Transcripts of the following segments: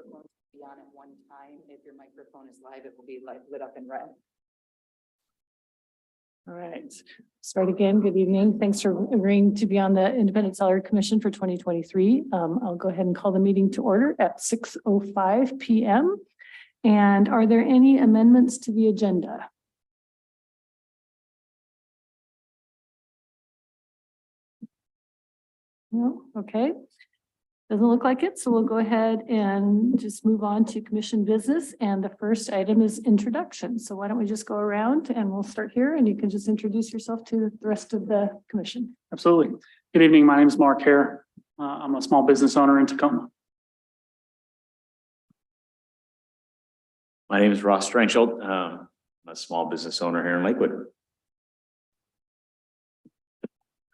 microphones will be on at one time. If your microphone is live, it will be lit up in red. All right, start again. Good evening. Thanks for agreeing to be on the Independent Salary Commission for 2023. I'll go ahead and call the meeting to order at 6:05 p.m. And are there any amendments to the agenda? No, okay. Doesn't look like it, so we'll go ahead and just move on to commission business. And the first item is introduction. So why don't we just go around and we'll start here and you can just introduce yourself to the rest of the commission. Absolutely. Good evening. My name is Mark Hare. I'm a small business owner in Tacoma. My name is Ross Stranchelt. I'm a small business owner here in Lakewood.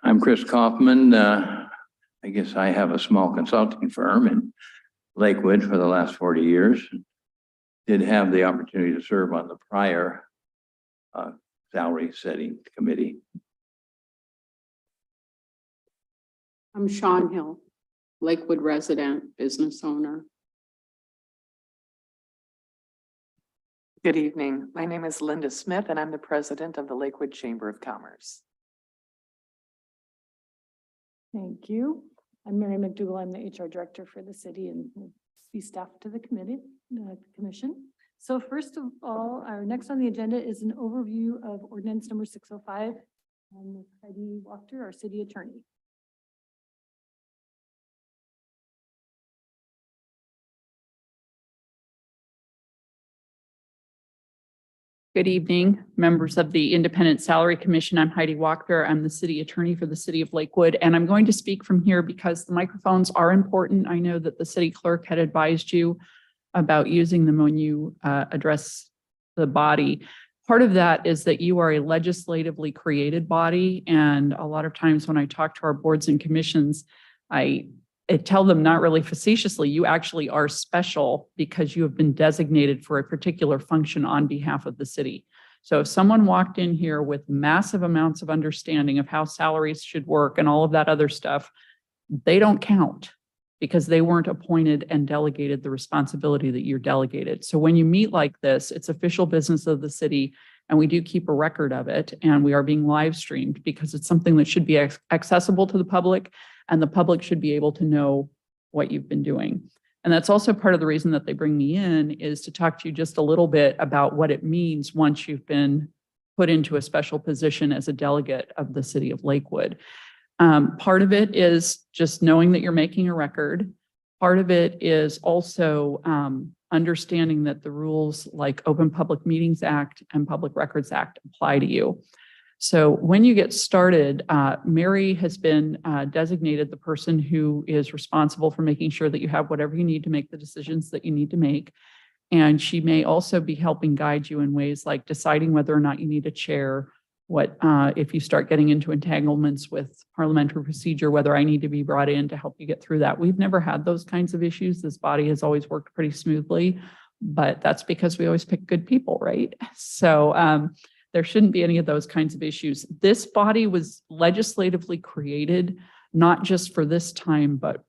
I'm Chris Kaufman. I guess I have a small consulting firm in Lakewood for the last 40 years. Did have the opportunity to serve on the prior salary setting committee. I'm Sean Hill, Lakewood resident, business owner. Good evening. My name is Linda Smith and I'm the president of the Lakewood Chamber of Commerce. Thank you. I'm Mary McDougall. I'm the HR director for the city and will be staff to the commission. So first of all, our next on the agenda is an overview of ordinance number 605. With Heidi Wachter, our city attorney. Good evening, members of the Independent Salary Commission. I'm Heidi Wachter. I'm the city attorney for the city of Lakewood, and I'm going to speak from here because the microphones are important. I know that the city clerk had advised you about using them when you address the body. Part of that is that you are a legislatively created body, and a lot of times when I talk to our boards and commissions, I tell them not really facetiously, you actually are special because you have been designated for a particular function on behalf of the city. So if someone walked in here with massive amounts of understanding of how salaries should work and all of that other stuff, they don't count because they weren't appointed and delegated the responsibility that you're delegated. So when you meet like this, it's official business of the city and we do keep a record of it and we are being live streamed because it's something that should be accessible to the public and the public should be able to know what you've been doing. And that's also part of the reason that they bring me in is to talk to you just a little bit about what it means once you've been put into a special position as a delegate of the city of Lakewood. Part of it is just knowing that you're making a record. Part of it is also understanding that the rules like Open Public Meetings Act and Public Records Act apply to you. So when you get started, Mary has been designated the person who is responsible for making sure that you have whatever you need to make the decisions that you need to make. And she may also be helping guide you in ways like deciding whether or not you need a chair, what if you start getting into entanglements with parliamentary procedure, whether I need to be brought in to help you get through that. We've never had those kinds of issues. This body has always worked pretty smoothly, but that's because we always pick good people, right? So there shouldn't be any of those kinds of issues. This body was legislatively created, not just for this time, but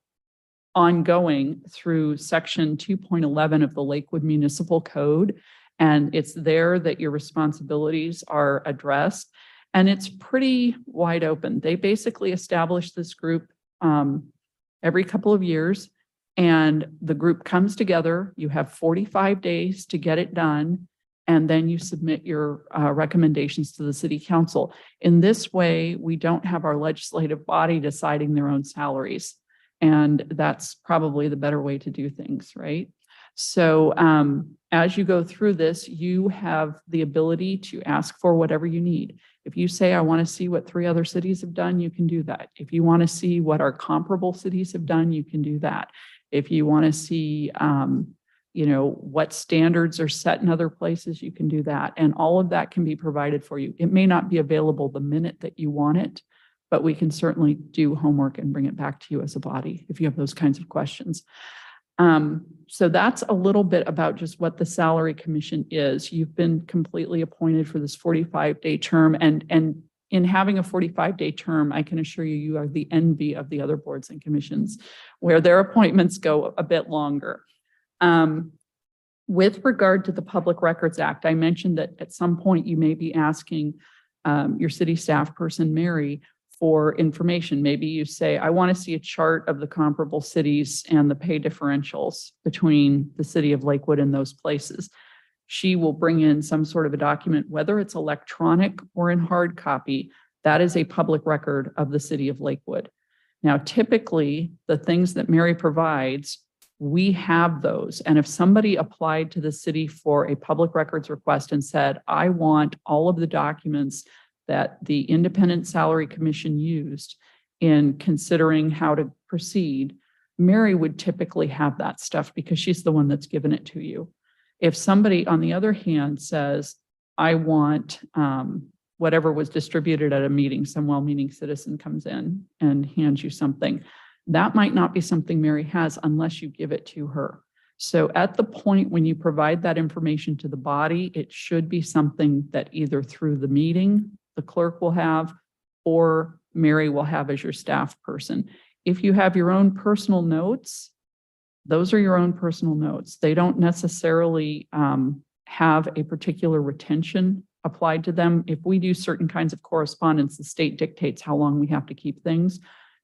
ongoing through section 2.11 of the Lakewood Municipal Code. And it's there that your responsibilities are addressed. And it's pretty wide open. They basically established this group every couple of years. And the group comes together. You have 45 days to get it done. And then you submit your recommendations to the city council. In this way, we don't have our legislative body deciding their own salaries. And that's probably the better way to do things, right? So as you go through this, you have the ability to ask for whatever you need. If you say, I want to see what 3 other cities have done, you can do that. If you want to see what our comparable cities have done, you can do that. If you want to see what standards are set in other places, you can do that. And all of that can be provided for you. It may not be available the minute that you want it, but we can certainly do homework and bring it back to you as a body if you have those kinds of questions. So that's a little bit about just what the Salary Commission is. You've been completely appointed for this 45-day term, and in having a 45-day term, I can assure you, you are the envy of the other boards and commissions where their appointments go a bit longer. With regard to the Public Records Act, I mentioned that at some point you may be asking your city staff person, Mary, for information. Maybe you say, I want to see a chart of the comparable cities and the pay differentials between the city of Lakewood and those places. She will bring in some sort of a document, whether it's electronic or in hard copy. That is a public record of the city of Lakewood. Now, typically, the things that Mary provides, we have those. And if somebody applied to the city for a public records request and said, I want all of the documents that the Independent Salary Commission used in considering how to proceed, Mary would typically have that stuff because she's the one that's given it to you. If somebody, on the other hand, says, I want whatever was distributed at a meeting, some well-meaning citizen comes in and hands you something, that might not be something Mary has unless you give it to her. So at the point when you provide that information to the body, it should be something that either through the meeting, the clerk will have, or Mary will have as your staff person. If you have your own personal notes, those are your own personal notes. They don't necessarily have a particular retention applied to them. If we do certain kinds of correspondence, the state dictates how long we have to keep things.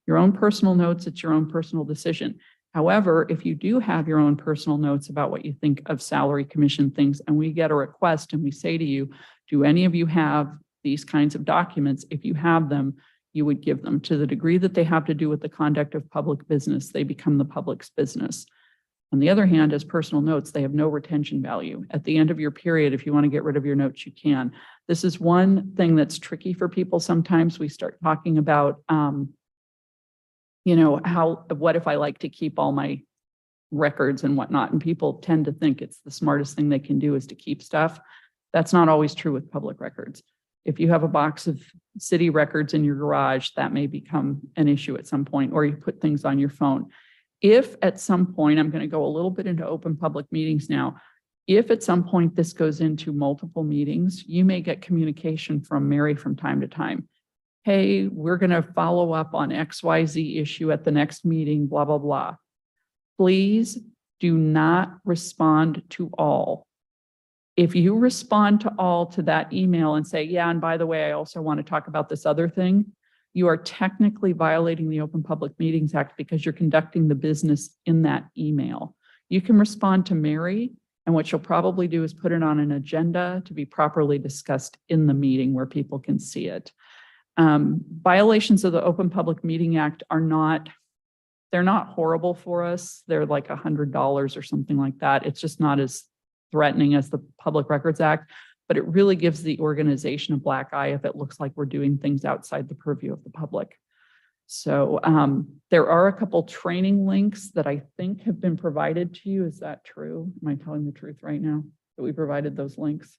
Your own personal notes, it's your own personal decision. However, if you do have your own personal notes about what you think of salary commission things, and we get a request and we say to you, do any of you have these kinds of documents? If you have them, you would give them. To the degree that they have to do with the conduct of public business, they become the public's business. On the other hand, as personal notes, they have no retention value. At the end of your period, if you want to get rid of your notes, you can. This is one thing that's tricky for people. Sometimes we start talking about, what if I like to keep all my records and whatnot? And people tend to think it's the smartest thing they can do is to keep stuff. That's not always true with public records. If you have a box of city records in your garage, that may become an issue at some point, or you put things on your phone. If at some point, I'm going to go a little bit into open public meetings now. If at some point this goes into multiple meetings, you may get communication from Mary from time to time. Hey, we're going to follow up on XYZ issue at the next meeting, blah, blah, blah. Please do not respond to all. If you respond to all to that email and say, yeah, and by the way, I also want to talk about this other thing, you are technically violating the Open Public Meetings Act because you're conducting the business in that email. You can respond to Mary, and what you'll probably do is put it on an agenda to be properly discussed in the meeting where people can see it. Violations of the Open Public Meeting Act they're not horrible for us. They're like $100 or something like that. It's just not as threatening as the Public Records Act, but it really gives the organization a black eye if it looks like we're doing things outside the purview of the public. So there are a couple training links that I think have been provided to you. Is that true? Am I telling the truth right now that we provided those links?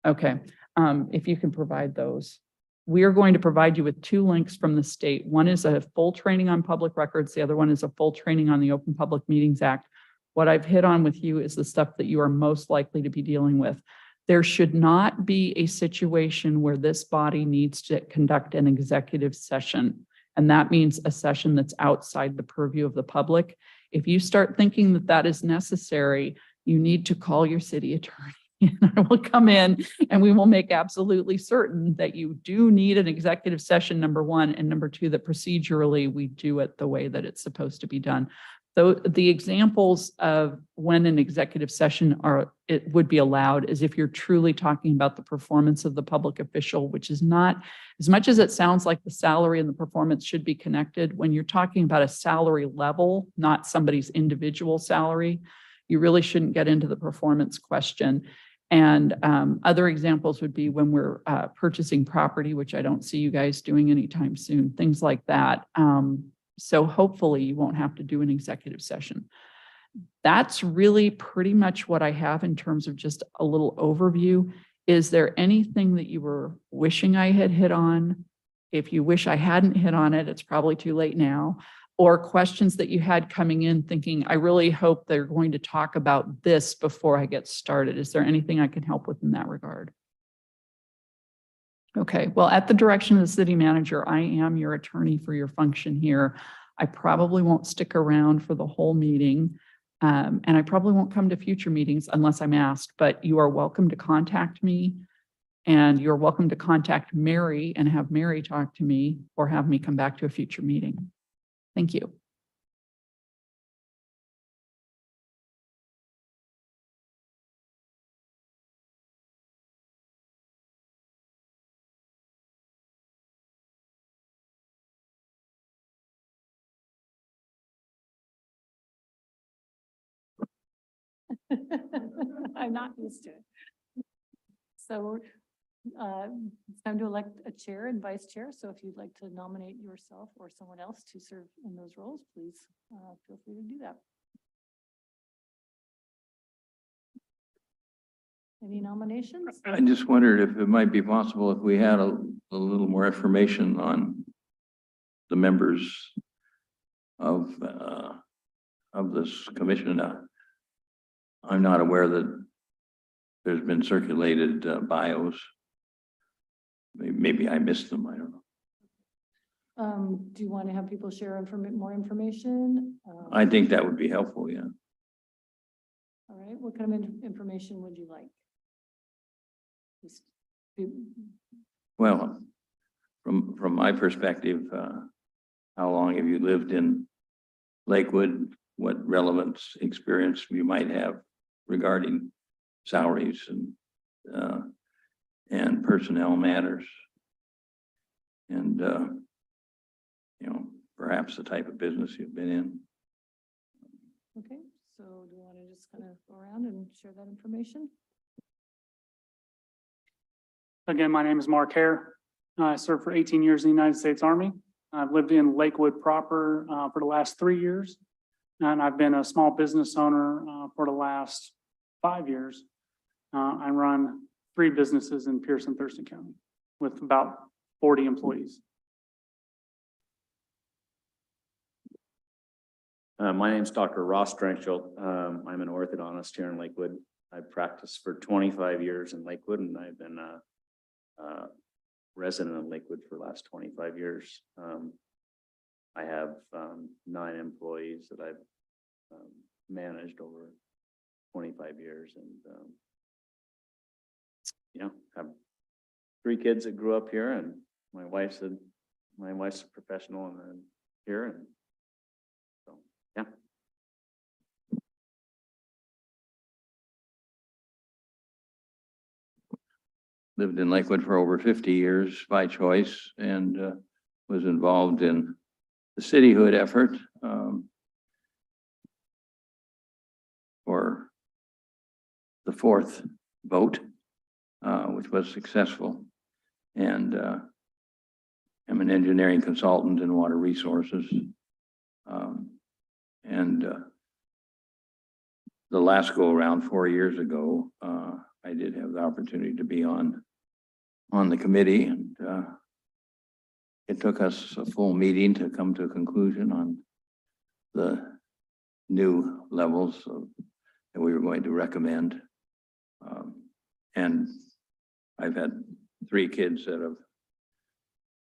Okay, if you can provide those. We are going to provide you with 2 links from the state. One is a full training on public records. The other one is a full training on the Open Public Meetings Act. What I've hit on with you is the stuff that you are most likely to be dealing with. There should not be a situation where this body needs to conduct an executive session. And that means a session that's outside the purview of the public. If you start thinking that that is necessary, you need to call your city attorney. And I will come in and we will make absolutely certain that you do need an executive session, number one, and number two, that procedurally we do it the way that it's supposed to be done. So the examples of when an executive session would be allowed is if you're truly talking about the performance of the public official, which is not, as much as it sounds like the salary and the performance should be connected, when you're talking about a salary level, not somebody's individual salary, you really shouldn't get into the performance question. And other examples would be when we're purchasing property, which I don't see you guys doing anytime soon, things like that. So hopefully you won't have to do an executive session. That's really pretty much what I have in terms of just a little overview. Is there anything that you were wishing I had hit on? If you wish I hadn't hit on it, it's probably too late now. Or questions that you had coming in thinking, I really hope they're going to talk about this before I get started. Is there anything I can help with in that regard? Okay, well, at the direction of the city manager, I am your attorney for your function here. I probably won't stick around for the whole meeting. And I probably won't come to future meetings unless I'm asked, but you are welcome to contact me. And you're welcome to contact Mary and have Mary talk to me or have me come back to a future meeting. Thank you. I'm not used to it. So it's time to elect a chair and vice chair. So if you'd like to nominate yourself or someone else to serve in those roles, please feel free to do that. Any nominations? I just wondered if it might be possible if we had a little more information on the members of this commission. I'm not aware that there's been circulated bios. Maybe I missed them, I don't know. Do you want to have people share more information? I think that would be helpful, yeah. All right, what kind of information would you like? Just Well, from my perspective, how long have you lived in Lakewood? What relevance experience you might have regarding salaries and personnel matters? And, you know, perhaps the type of business you've been in. Okay, so do you want to just kind of go around and share that information? Again, my name is Mark Hare. I served for 18 years in the United States Army. I've lived in Lakewood proper for the last 3 years. And I've been a small business owner for the last 5 years. I run 3 businesses in Pierce and Thurston County with about 40 employees. My name's Dr. Ross Drenchel. I'm an orthodontist here in Lakewood. I've practiced for 25 years in Lakewood, and I've been a resident of Lakewood for the last 25 years. I have 9 employees that I've managed over 25 years, and have 3 kids that grew up here, and my wife's a professional and here, and so yeah. Lived in Lakewood for over 50 years by choice, and was involved in the cityhood effort for the 4th vote, which was successful. And I'm an engineering consultant in water resources. The last go around 4 years ago, I did have the opportunity to be on the committee, and it took us a full meeting to come to a conclusion on the new levels that we were going to recommend. And I've had 3 kids that have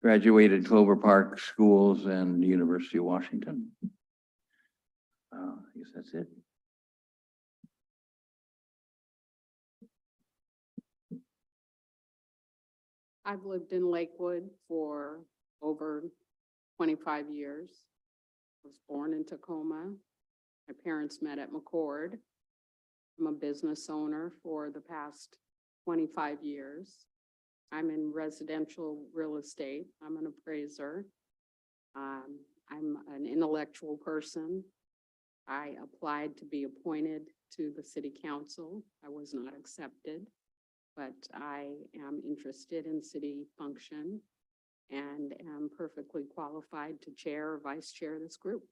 graduated Clover Park schools and the University of Washington. I guess that's it. I've lived in Lakewood for over 25 years. I was born in Tacoma. My parents met at McCord. I'm a business owner for the past 25 years. I'm in residential real estate. I'm an appraiser. I'm an intellectual person. I applied to be appointed to the city council. I was not accepted, but I am interested in city function and am perfectly qualified to chair or vice chair this group.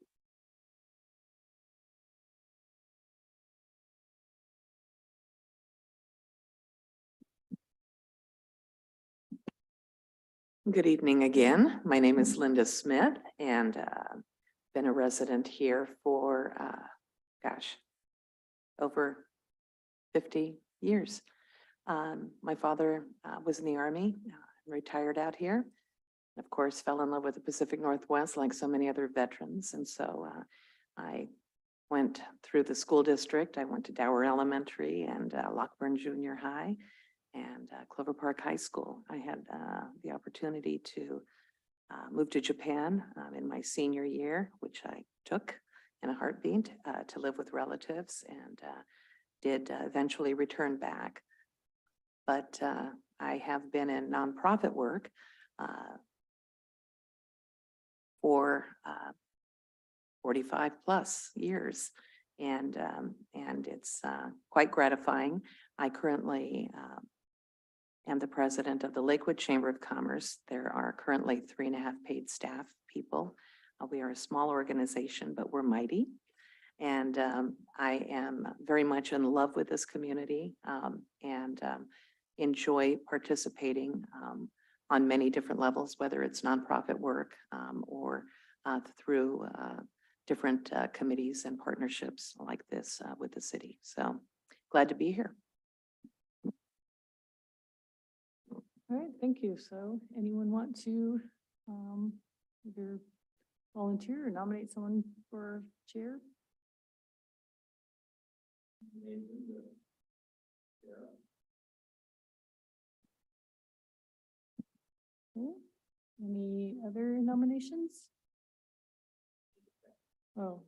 Good evening again. My name is Linda Smith, and been a resident here for, over 50 years. My father was in the Army, retired out here. Of course, fell in love with the Pacific Northwest like so many other veterans. And so I went through the school district. I went to Dower Elementary and Lockburn Junior High and Clover Park High School. I had the opportunity to move to Japan in my senior year, which I took in a heartbeat to live with relatives, and did eventually return back. But I have been in nonprofit work for 45 plus years. And it's quite gratifying. I currently am the president of the Lakewood Chamber of Commerce. There are currently 3.5 paid staff people. We are a small organization, but we're mighty. And I am very much in love with this community and enjoy participating on many different levels, whether it's nonprofit work or through different committees and partnerships like this with the city. So glad to be here. All right, thank you. So anyone want to either volunteer or nominate someone for chair? Okay. Any other nominations? Oh.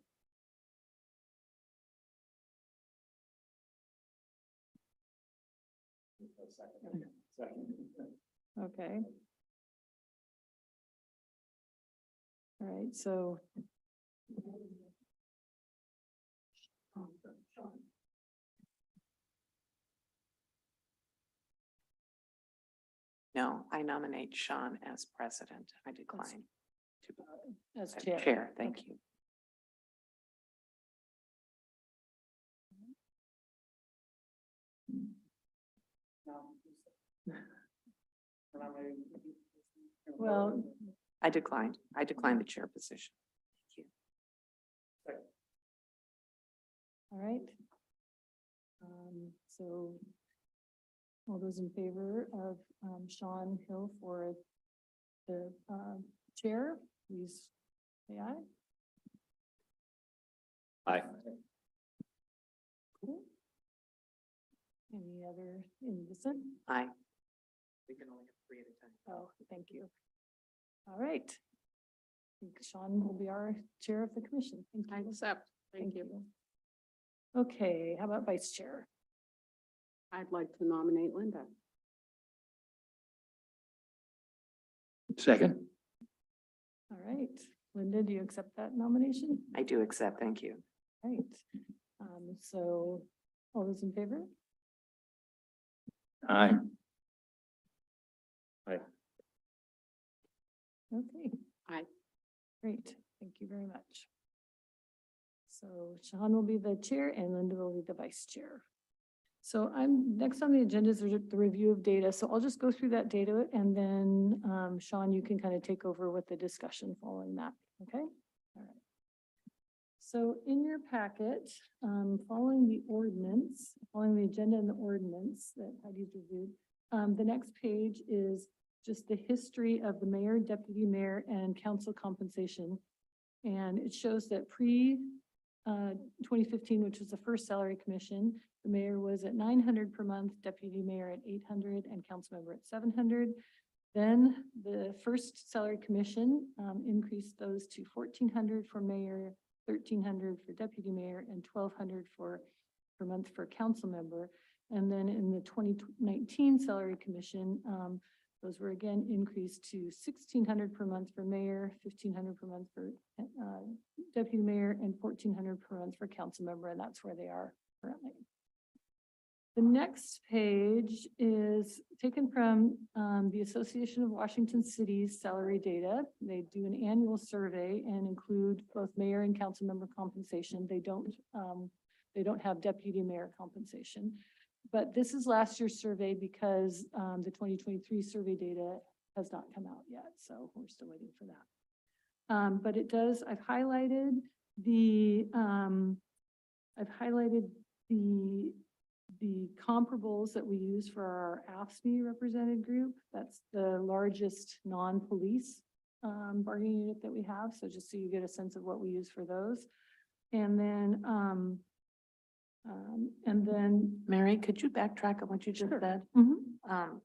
Okay. All right, so. No, I nominate Sean as president. I decline. As to chair. Chair, thank you. Well, I declined. I declined the chair position. Thank you. all right. So all those in favor of Sean Hill for the chair, please say aye. Aye. Cool. Any other in dissent? Aye. We can only have 3 at a time. Oh, thank you. All right. I think Sean will be our chair of the commission. Thank I you. accept. Thank you. Okay, how about vice chair? I'd like to nominate Linda. Second. All right. Linda, do you accept that nomination? I do accept. Thank you. Right. So all those in favor? Aye. Okay. Aye. Great. Thank you very much. So Sean will be the chair and Linda will be the vice chair. So I'm next on the agenda is the review of data. So I'll just go through that data and then Sean, you can kind of take over with the discussion following that. Okay. All right. So in your packet, following the ordinance, following the agenda and the ordinance that Heidi's reviewed, the next page is just the history of the mayor, deputy mayor, and council compensation. And it shows that pre 2015, which was the first salary commission, the mayor was at 900 per month, deputy mayor at 800, and council member at 700. Then the first salary commission increased those to 1,400 for mayor, 1,300 for deputy mayor, and 1,200 per month for council member. And then in the 2019 salary commission, those were again increased to 1,600 per month for mayor, 1,500 per month for deputy mayor, and 1,400 per month for council member, and that's where they are currently. The next page is taken from the Association of Washington Cities salary data. They do an annual survey and include both mayor and council member compensation. They don't have deputy mayor compensation. But this is last year's survey because the 2023 survey data has not come out yet. So we're still waiting for that. But it does, I've highlighted the comparables that we use for our AFSCME represented group. That's the largest non-police bargaining unit that we have. So just so you get a sense of what we use for those. And then, Mary, could you backtrack on what you just said? mhm.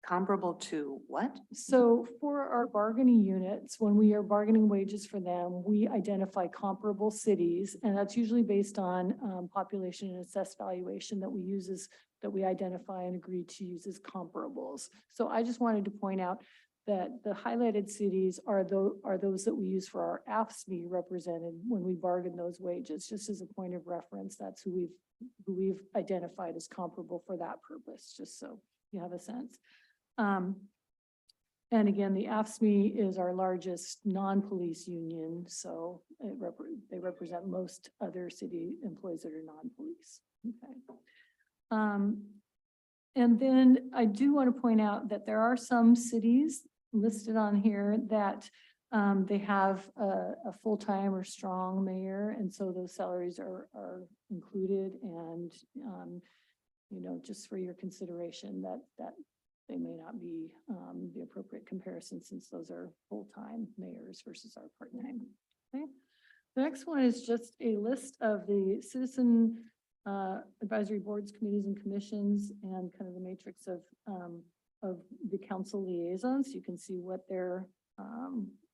Comparable to what? So for our bargaining units, when we are bargaining wages for them, we identify comparable cities, and that's usually based on population and assessed valuation that we use as, that we identify and agree to use as comparables. So I just wanted to point out that the highlighted cities are those that we use for our AFSCME represented when we bargain those wages, just as a point of reference. That's who we've identified as comparable for that purpose, just so you have a sense. And again, the AFSCME is our largest non-police union, so they represent most other city employees that are non-police. Okay. And then I do want to point out that there are some cities listed on here that they have a full-time or strong mayor, and so those salaries are included, and you know, just for your consideration that they may not be the appropriate comparison, since those are full-time mayors versus our part-time. Okay. The next one is just a list of the citizen advisory boards, committees, and commissions, and kind of the matrix of the council liaisons. You can see what their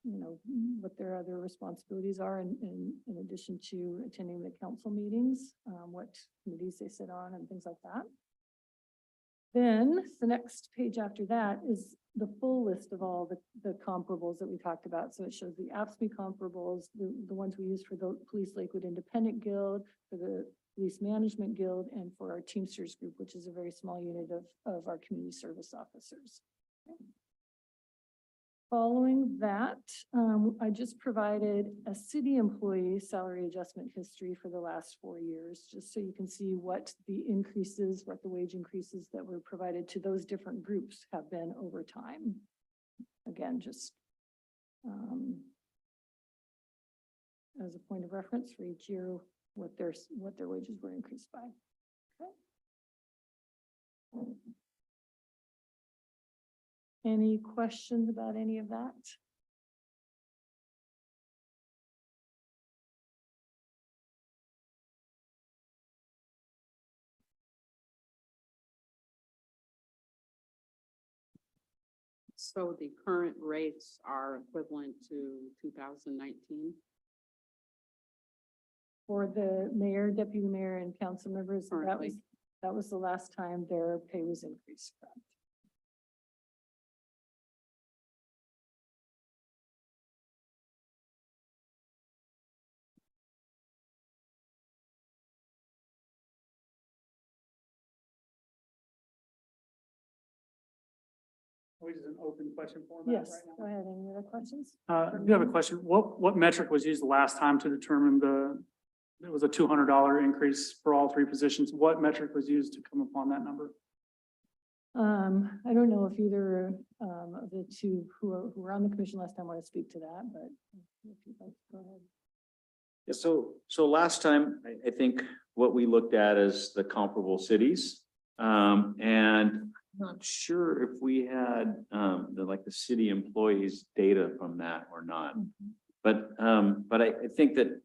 you know, what their other responsibilities are in addition to attending the council meetings, what committees they sit on and things like that. Then the next page after that is the full list of all the comparables that we talked about. So it shows the AFSCME comparables, the ones we use for the Police Lakewood Independent Guild, for the Police Management Guild, and for our Teamsters group, which is a very small unit of our community service officers. Okay. Following that, I just provided a city employee salary adjustment history for the last 4 years, just so you can see what the increases, what the wage increases that were provided to those different groups have been over time. Again, just as a point of reference for each year, what their wages were increased by. Okay. Any questions about any of that? So the current rates are equivalent to 2019? For the mayor, deputy mayor, and council members, Currently. that was the last time their pay was increased. Correct. We just an open question format Yes, right go now. ahead. Any other questions? I do have a question. What metric was used the last time to determine it was a $200 increase for all 3 positions? What metric was used to come upon that number? I don't know if either of the two who were on the commission last time want to speak to that, but if you'd like to go ahead. Yeah, so last time, I think what we looked at is the comparable cities. And I'm not sure if we had the city employees data from that or not. But I think that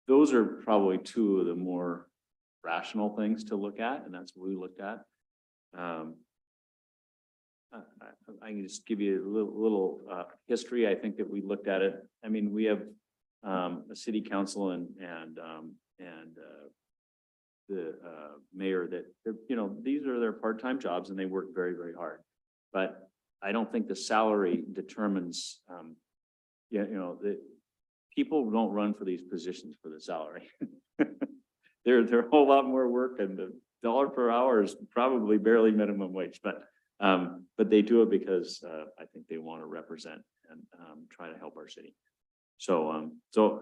those are probably 2 of the more rational things to look at, and that's what we looked at. I can just give you a little history. I think that we looked at it. I mean, we have a city council and the mayor that, you know, these are their part-time jobs and they work very, very hard. But I don't think the salary determines, you know, that people don't run for these positions for the salary. They're a whole lot more work, and the dollar per hour is probably barely minimum wage, but they do it because I think they want to represent and try to help our city. So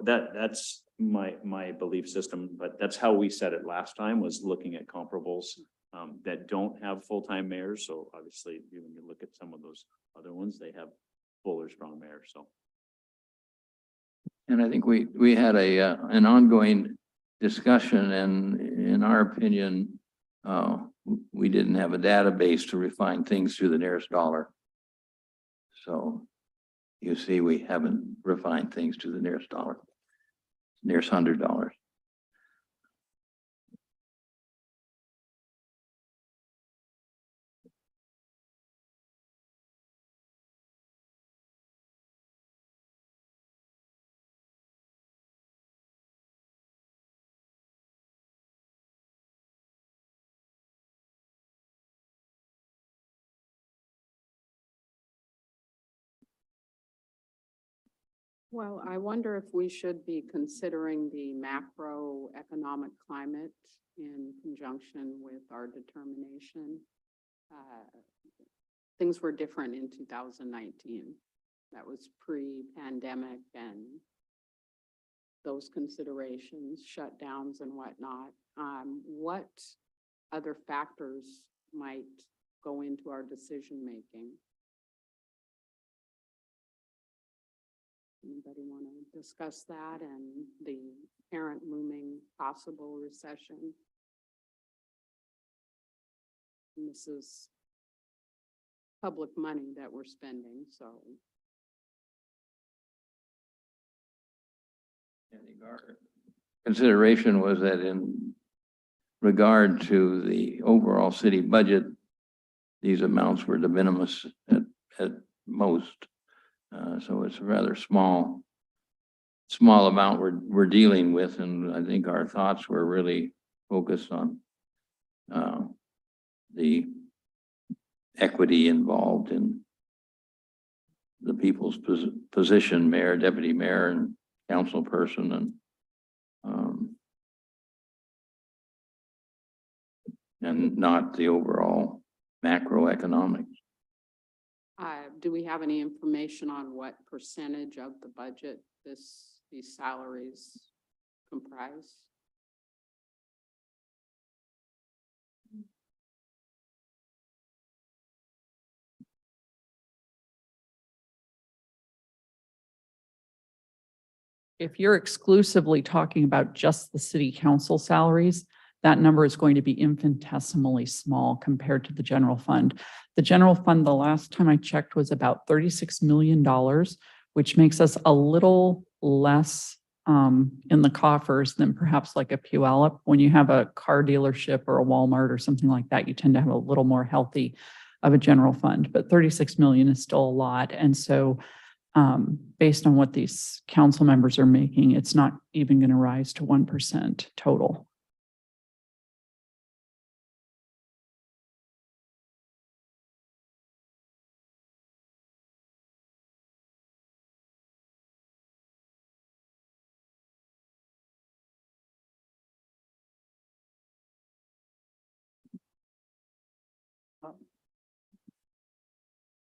that's my belief system, but that's how we said it last time, was looking at comparables that don't have full-time mayors. So obviously, when you look at some of those other ones, they have full or strong mayors. So. And I think we had an ongoing discussion, and in our opinion, we didn't have a database to refine things to the nearest dollar. So you see, we haven't refined things to the nearest dollar, nearest $100. Well, I wonder if we should be considering the macroeconomic climate in conjunction with our determination. Things were different in 2019. That was pre-pandemic and those considerations, shutdowns and whatnot. What other factors might go into our decision-making? Anybody want to discuss that and the apparent looming possible recession? And this is public money that we're spending, so. I think our consideration was that in regard to the overall city budget, these amounts were de minimis at most. So it's a rather small amount we're dealing with, and I think our thoughts were really focused on the equity involved in the people's position, mayor, deputy mayor, and council person, and not the overall macroeconomics. Do we have any information on what percentage of the budget these salaries comprise? If you're exclusively talking about just the city council salaries, that number is going to be infinitesimally small compared to the general fund. The general fund, the last time I checked, was about $36 million, which makes us a little less in the coffers than perhaps like a Puyallup. When you have a car dealership or a Walmart or something like that, you tend to have a little more healthy of a general fund, but 36 million is still a lot. And so based on what these council members are making, it's not even going to rise to 1% total.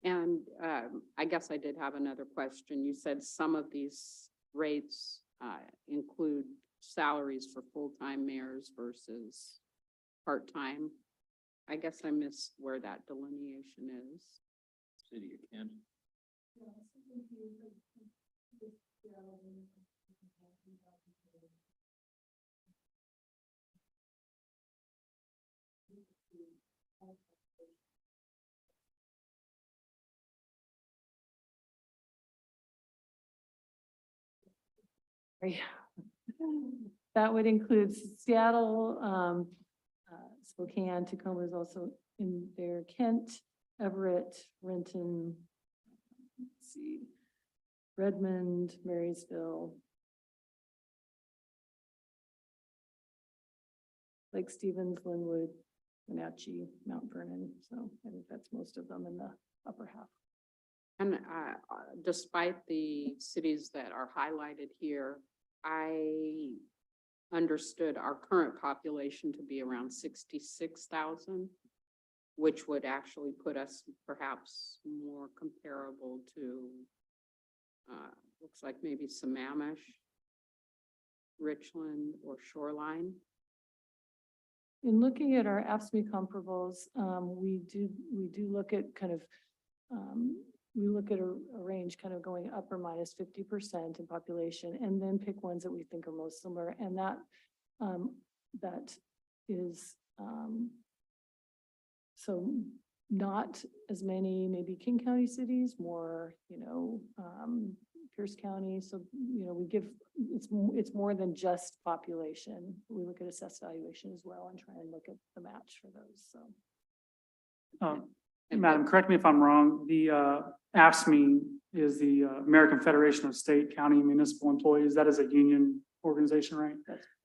And I guess I did have another question. You said some of these rates include salaries for full-time mayors versus part-time. I guess I missed where that delineation is. City of Kansas. That would include Seattle, Spokane, Tacoma is also in there, Kent, Everett, Renton, let's see, Redmond, Marysville, Lake Stevens, Linwood, Wenatchee, Mount Vernon. So I think that's most of them in the upper half. And despite the cities that are highlighted here, I understood our current population to be around 66,000, which would actually put us perhaps more comparable to, looks like maybe Sammamish, Richland, or Shoreline. In looking at our AFSCME comparables, we do look at kind of, we look at a range kind of going up or minus 50% in population, and then pick ones that we think are most similar. And that is, so not as many, maybe King County cities, more, Pierce County. So, we give, it's more than just population. We look at assessed valuation as well and try and look at the match for those, so. Madam, correct me if I'm wrong, the AFSCME is the American Federation of State, County, and Municipal Employees. That is a union organization, right?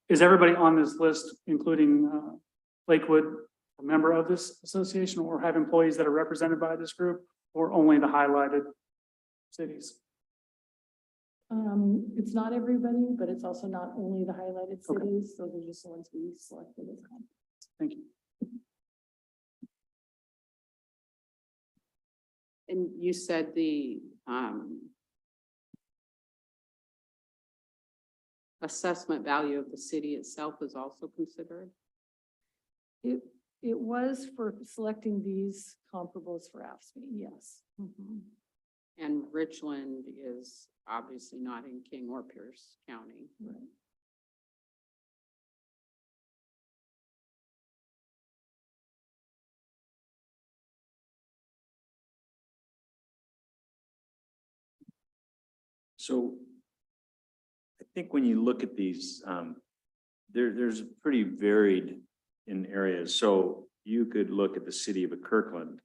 Is everybody on this list, including Lakewood, a member of this association, or have employees that are represented by this group, or only the highlighted cities? It's not everybody, but it's also not only the highlighted Okay. cities. Those are just the ones we selected as companies. Thank you. And you said the assessment value of the city itself is also considered? It was for selecting these comparables for AFSCME, yes. And Richland is obviously not in King or Pierce County. Right. So I think when you look at these, there's pretty varied in areas. So you could look at the city of Kirkland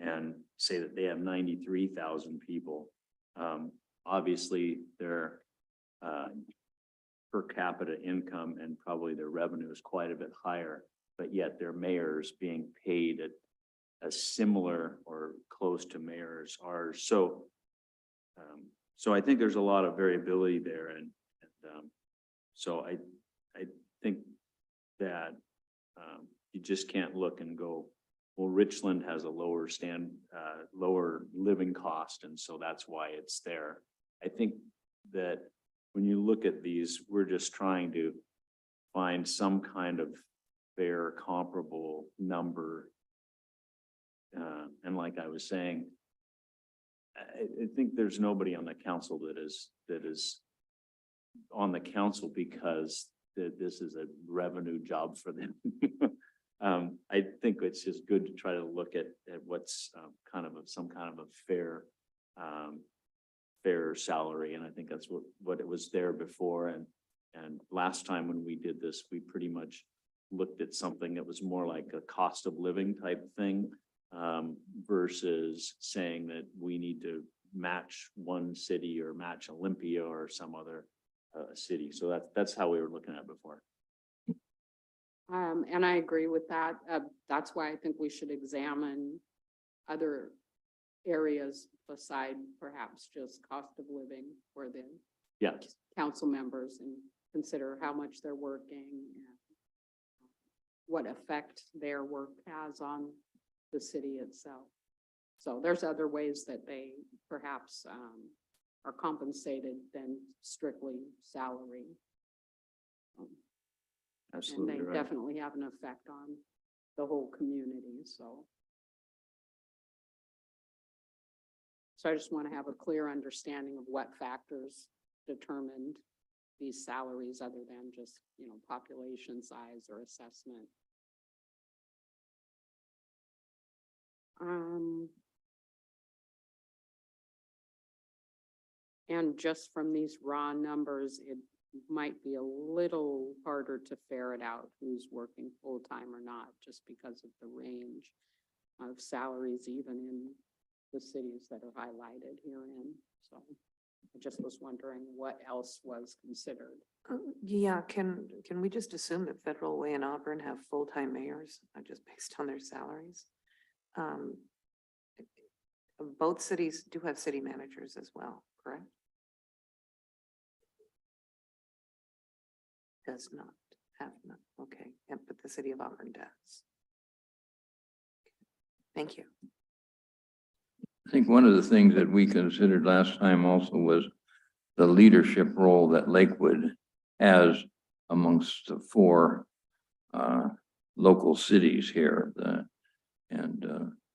and say that they have 93,000 people. Obviously, their per capita income and probably their revenue is quite a bit higher, but yet their mayor's being paid at a similar or close to mayor's are. So I think there's a lot of variability there, and so I think that you just can't look and go, well, Richland has a lower lower living cost, and so that's why it's there. I think that when you look at these, we're just trying to find some kind of fair, comparable number. And like I was saying, I think there's nobody on the council that is on the council because this is a revenue job for them. I think it's just good to try to look at what's some kind of a fair salary, and I think that's what it was there before. And last time when we did this, we pretty much looked at something that was more like a cost of living type thing, versus saying that we need to match one city or match Olympia or some other city. So that's how we were looking at it before. And I agree with that. That's why I think we should examine other areas beside perhaps just cost of living for the Yeah. council members, and consider how much they're working and what effect their work has on the city itself. So there's other ways that they perhaps are compensated than strictly salary. And Absolutely they right. definitely have an effect on the whole community, so. So I just want to have a clear understanding of what factors determined these salaries other than just, population size or assessment. And just from these raw numbers, it might be a little harder to ferret out who's working full-time or not, just because of the range of salaries, even in the cities that are highlighted herein. So I just was wondering what else was considered. Yeah, can we just assume that Federal Way and Auburn have full-time mayors, just based on their salaries? Both cities do have city managers as well, correct? Does not have, none. Okay, yeah, but the city of Auburn does. Thank you. I think one of the things that we considered last time also was the leadership role that Lakewood has amongst the four local cities here.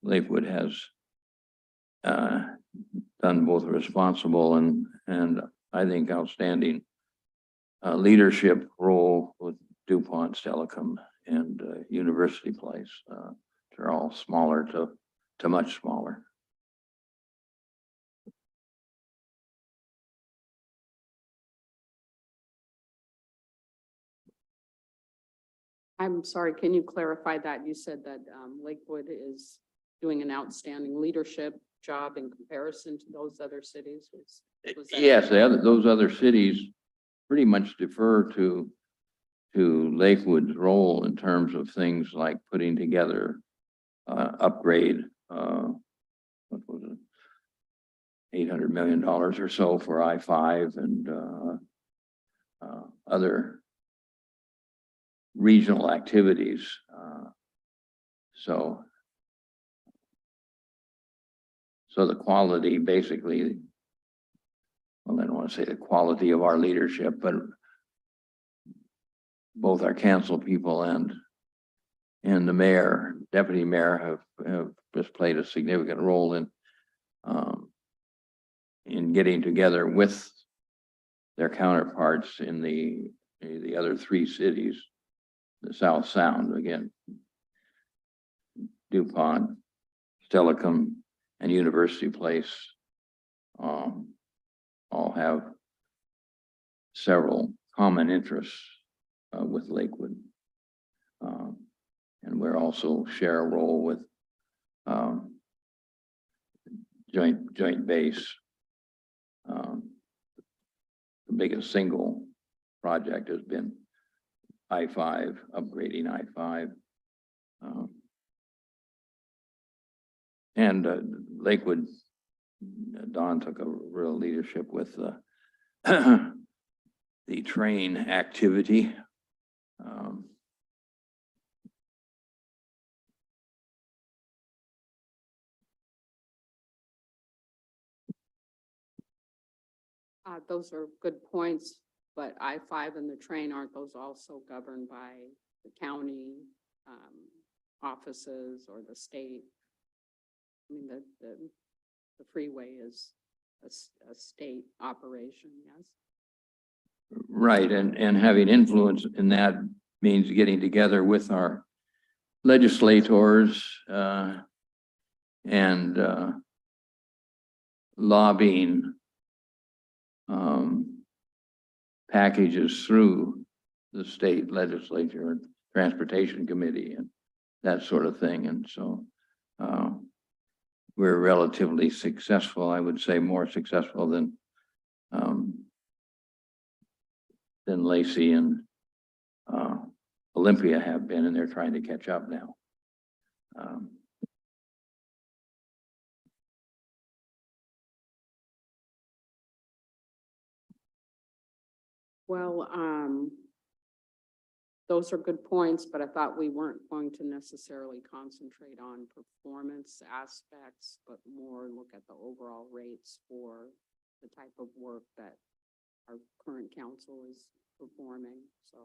Lakewood has done both responsible and I think outstanding leadership role with DuPont, Telecom, and University Place. They're all smaller to to much smaller. I'm sorry, can you clarify that? You said that Lakewood is doing an outstanding leadership job in comparison to those other cities? Was that- Yes, those other cities pretty much defer to Lakewood's role in terms of things like putting together upgrade, what was it? $800 million or so for I-5 and other regional activities. So the quality basically, well, I don't want to say the quality of our leadership, but both our council people and the mayor, deputy mayor have just played a significant role in getting together with their counterparts in the other three cities, the South Sound, again, DuPont, Stellicum, and University Place, all have several common interests with Lakewood. And we're also share a role with joint base. The biggest single project has been I-5, upgrading I-5. And Lakewood, Don took a real leadership with the train activity. Those are good points, but I-5 and the train, aren't those also governed by the county offices or the state? I mean, the freeway is a state operation, yes? Right, and having influence in that means getting together with our legislators and lobbying packages through the state legislature and transportation committee and that sort of thing. And so we're relatively successful, I would say more successful than Lacey and Olympia have been, and they're trying to catch up now. Well, those are good points, but I thought we weren't going to necessarily concentrate on performance aspects, but more look at the overall rates for the type of work that our current council is performing. So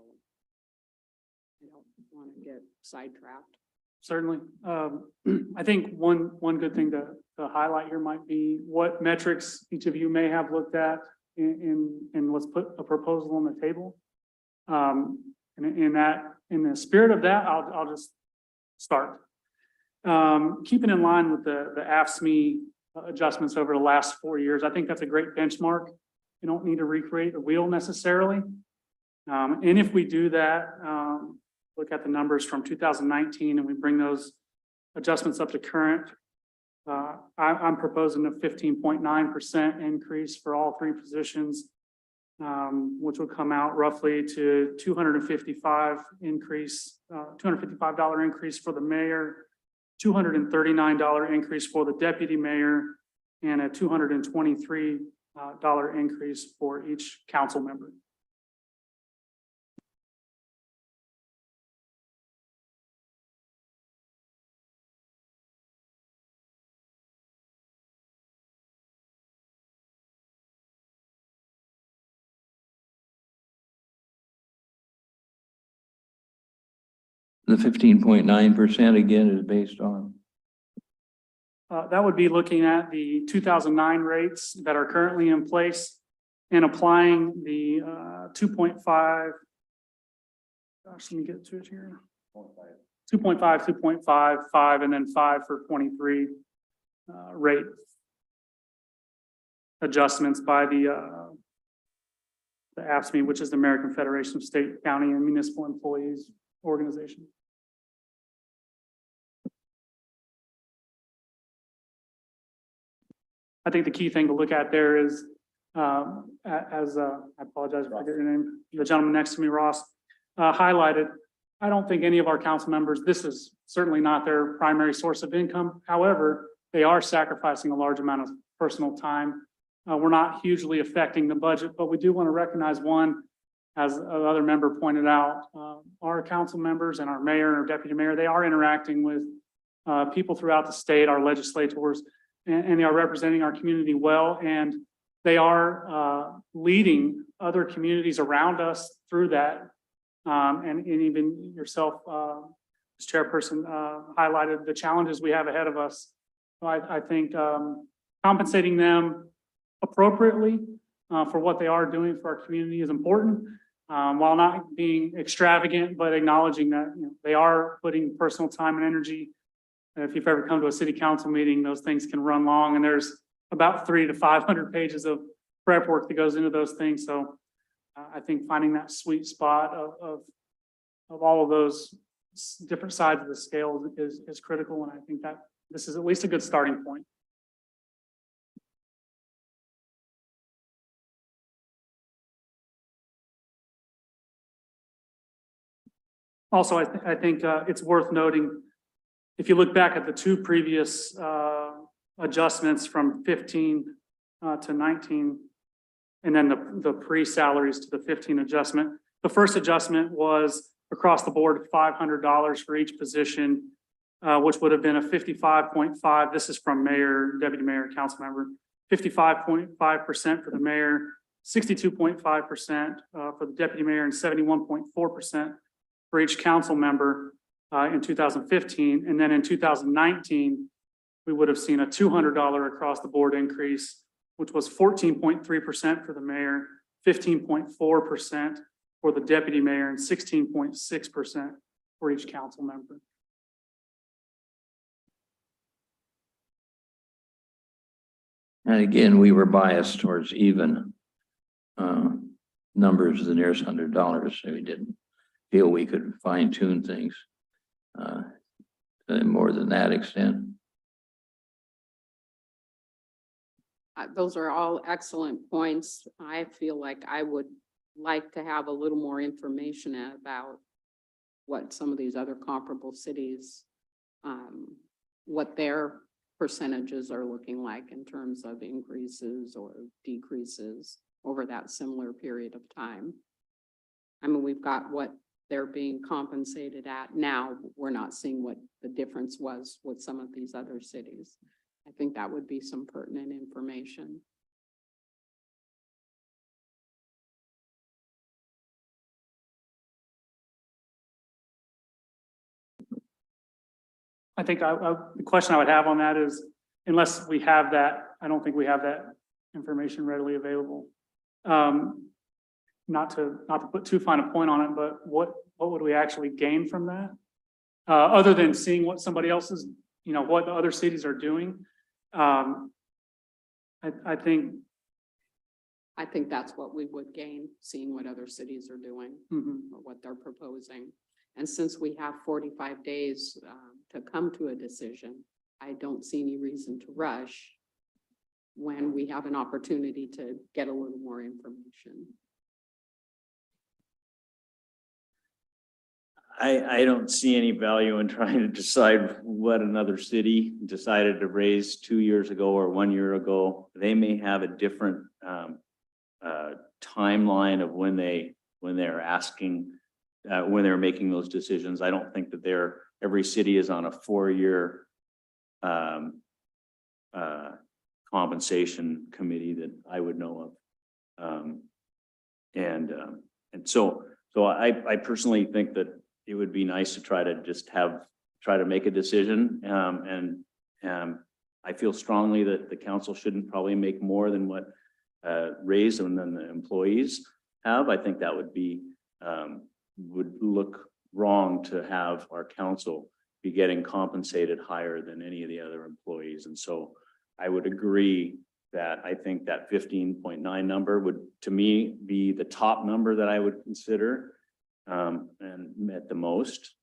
I don't want to get sidetracked. Certainly. I think one good thing to highlight here might be what metrics each of you may have looked at and let's put a proposal on the table. And in the spirit of that, I'll just start. Keeping in line with the AFSCME adjustments over the last 4 years, I think that's a great benchmark. You don't need to recreate the wheel necessarily. And if we do that, look at the numbers from 2019 and we bring those adjustments up to current, I'm proposing a 15.9% increase for all three positions, which would come out roughly to $255 increase for the mayor, $239 increase for the deputy mayor, and a $223 increase for each council member. The 15.9% again is based on. That would be looking at the 2009 rates that are currently in place and applying the 2.5. Gosh, let me get to it here. 2.5, 2.5, 5, and then 5 for 23 rate adjustments by the AFSCME, which is the American Federation of State, County, and Municipal Employees Organization. I think the key thing to look at there is, I apologize if I forget your name, the gentleman next to me, Ross, highlighted, I don't think any of our council members, this is certainly not their primary source of income. However, they are sacrificing a large amount of personal time. We're not hugely affecting the budget, but we do want to recognize one, as another member pointed out, our council members and our mayor and our deputy mayor, they are interacting with people throughout the state, our legislators, and they are representing our community well, and they are leading other communities around us through that. And even yourself, as chairperson, highlighted the challenges we have ahead of us. So I think compensating them appropriately for what they are doing for our community is important, while not being extravagant, but acknowledging that they are putting personal time and energy. If you've ever come to a city council meeting, those things can run long, and there's about 300 to 500 pages of prep work that goes into those things. So I think finding that sweet spot of all of those different sides of the scale is critical, and I think that this is at least a good starting point. Also, I think it's worth noting, if you look back at the two previous adjustments from 15 to 19, and then the pre-salaries to the 15 adjustment, the first adjustment was across the board $500 for each position, which would have been a 55.5. This is from mayor, deputy mayor, council member. 55.5% for the mayor, 62.5% for the deputy mayor, and 71.4% for each council member in 2015. And then in 2019, we would have seen a $200 across the board increase, which was 14.3% for the mayor, 15.4% for the deputy mayor, and 16.6% for each council member. And again, we were biased towards even numbers, the nearest $100. So we didn't feel we could fine tune things more than that extent. Those are all excellent points. I feel like I would like to have a little more information about what some of these other comparable cities, what their percentages are looking like in terms of increases or decreases over that similar period of time. I mean, we've got what they're being compensated at now. We're not seeing what the difference was with some of these other cities. I think that would be some pertinent information. I think the question I would have on that is, unless we have that, I don't think we have that information readily available. Not to put too fine a point on it, but what would we actually gain from that? Other than seeing what somebody else is, what the other cities are doing. I think that's what we would gain, seeing what other cities are doing or what they're proposing. And since we have 45 days to come to a decision, I don't see any reason to rush when we have an opportunity to get a little more information. I don't see any value in trying to decide what another city decided to raise 2 years ago or 1 year ago. They may have a different timeline of when they're asking, when they're making those decisions. I don't think that every city is on a 4-year compensation committee that I would know of. And so I personally think that it would be nice to try to make a decision. I feel strongly that the council shouldn't probably make more than what raise and then the employees have. I think that would be would look wrong to have our council be getting compensated higher than any of the other employees. And so I would agree that I think that 15.9 number would, to me, be the top number that I would consider, and at the most.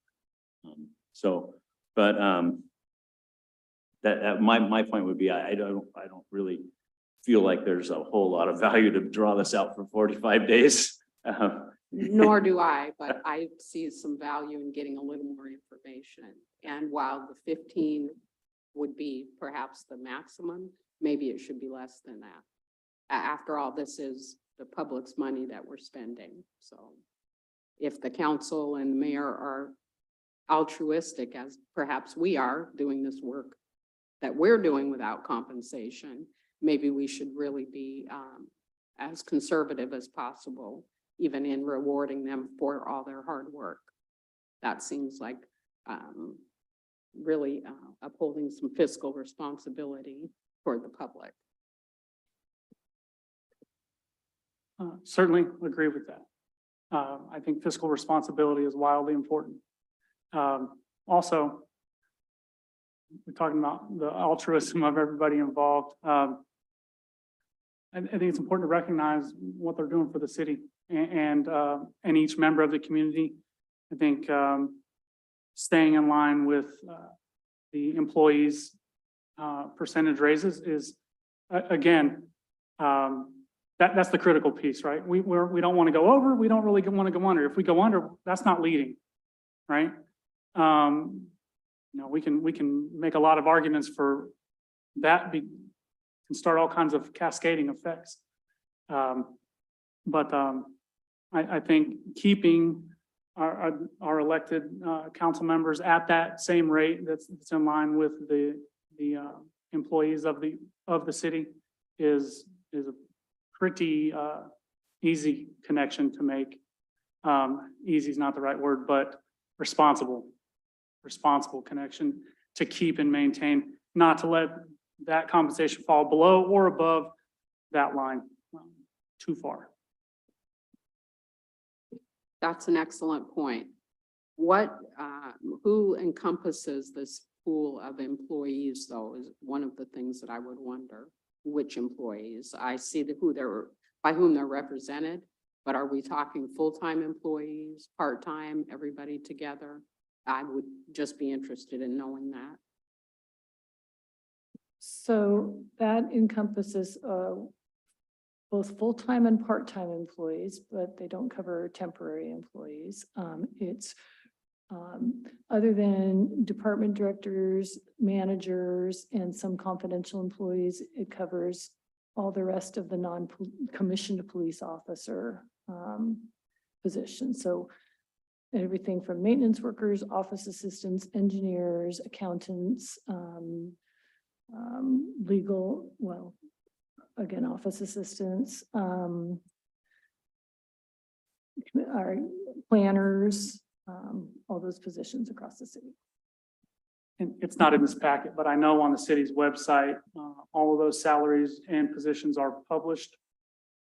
My point would be, I don't really feel like there's a whole lot of value to draw this out for 45 days. Nor do I, but I see some value in getting a little more information. And while the 15 would be perhaps the maximum, maybe it should be less than that. After all, this is the public's money that we're spending. So if the council and the mayor are altruistic, as perhaps we are doing this work that we're doing without compensation, maybe we should really be as conservative as possible, even in rewarding them for all their hard work. That seems like really upholding some fiscal responsibility for the public. Certainly agree with that. I think fiscal responsibility is wildly important. Also, we're talking about the altruism of everybody involved. I think it's important to recognize what they're doing for the city and each member of the community. I think staying in line with the employees' percentage raises is, again, that's the critical piece, right? We don't want to go over. We don't really want to go under. If we go under, that's not leading, right? We can make a lot of arguments for that. Can start all kinds of cascading effects. I think keeping our elected council members at that same rate that's in line with the employees of the city is a pretty easy connection to make. Easy is not the right word, but responsible connection to keep and maintain, not to let that compensation fall below or above that line too far. That's an excellent point. Who encompasses this pool of employees, though, is one of the things that I would wonder. Which employees? I see by whom they're represented, but are we talking full-time employees, part-time, everybody together? I would just be interested in knowing that. So that encompasses both full-time and part-time employees, but they don't cover temporary employees. It's other than department directors, managers, and some confidential employees, it covers all the rest of the non-commissioned police officer positions. So everything from maintenance workers, office assistants, engineers, accountants, legal, well, again, office assistants, our planners, all those positions across the city. And it's not in this packet, but I know on the city's website, all of those salaries and positions are published.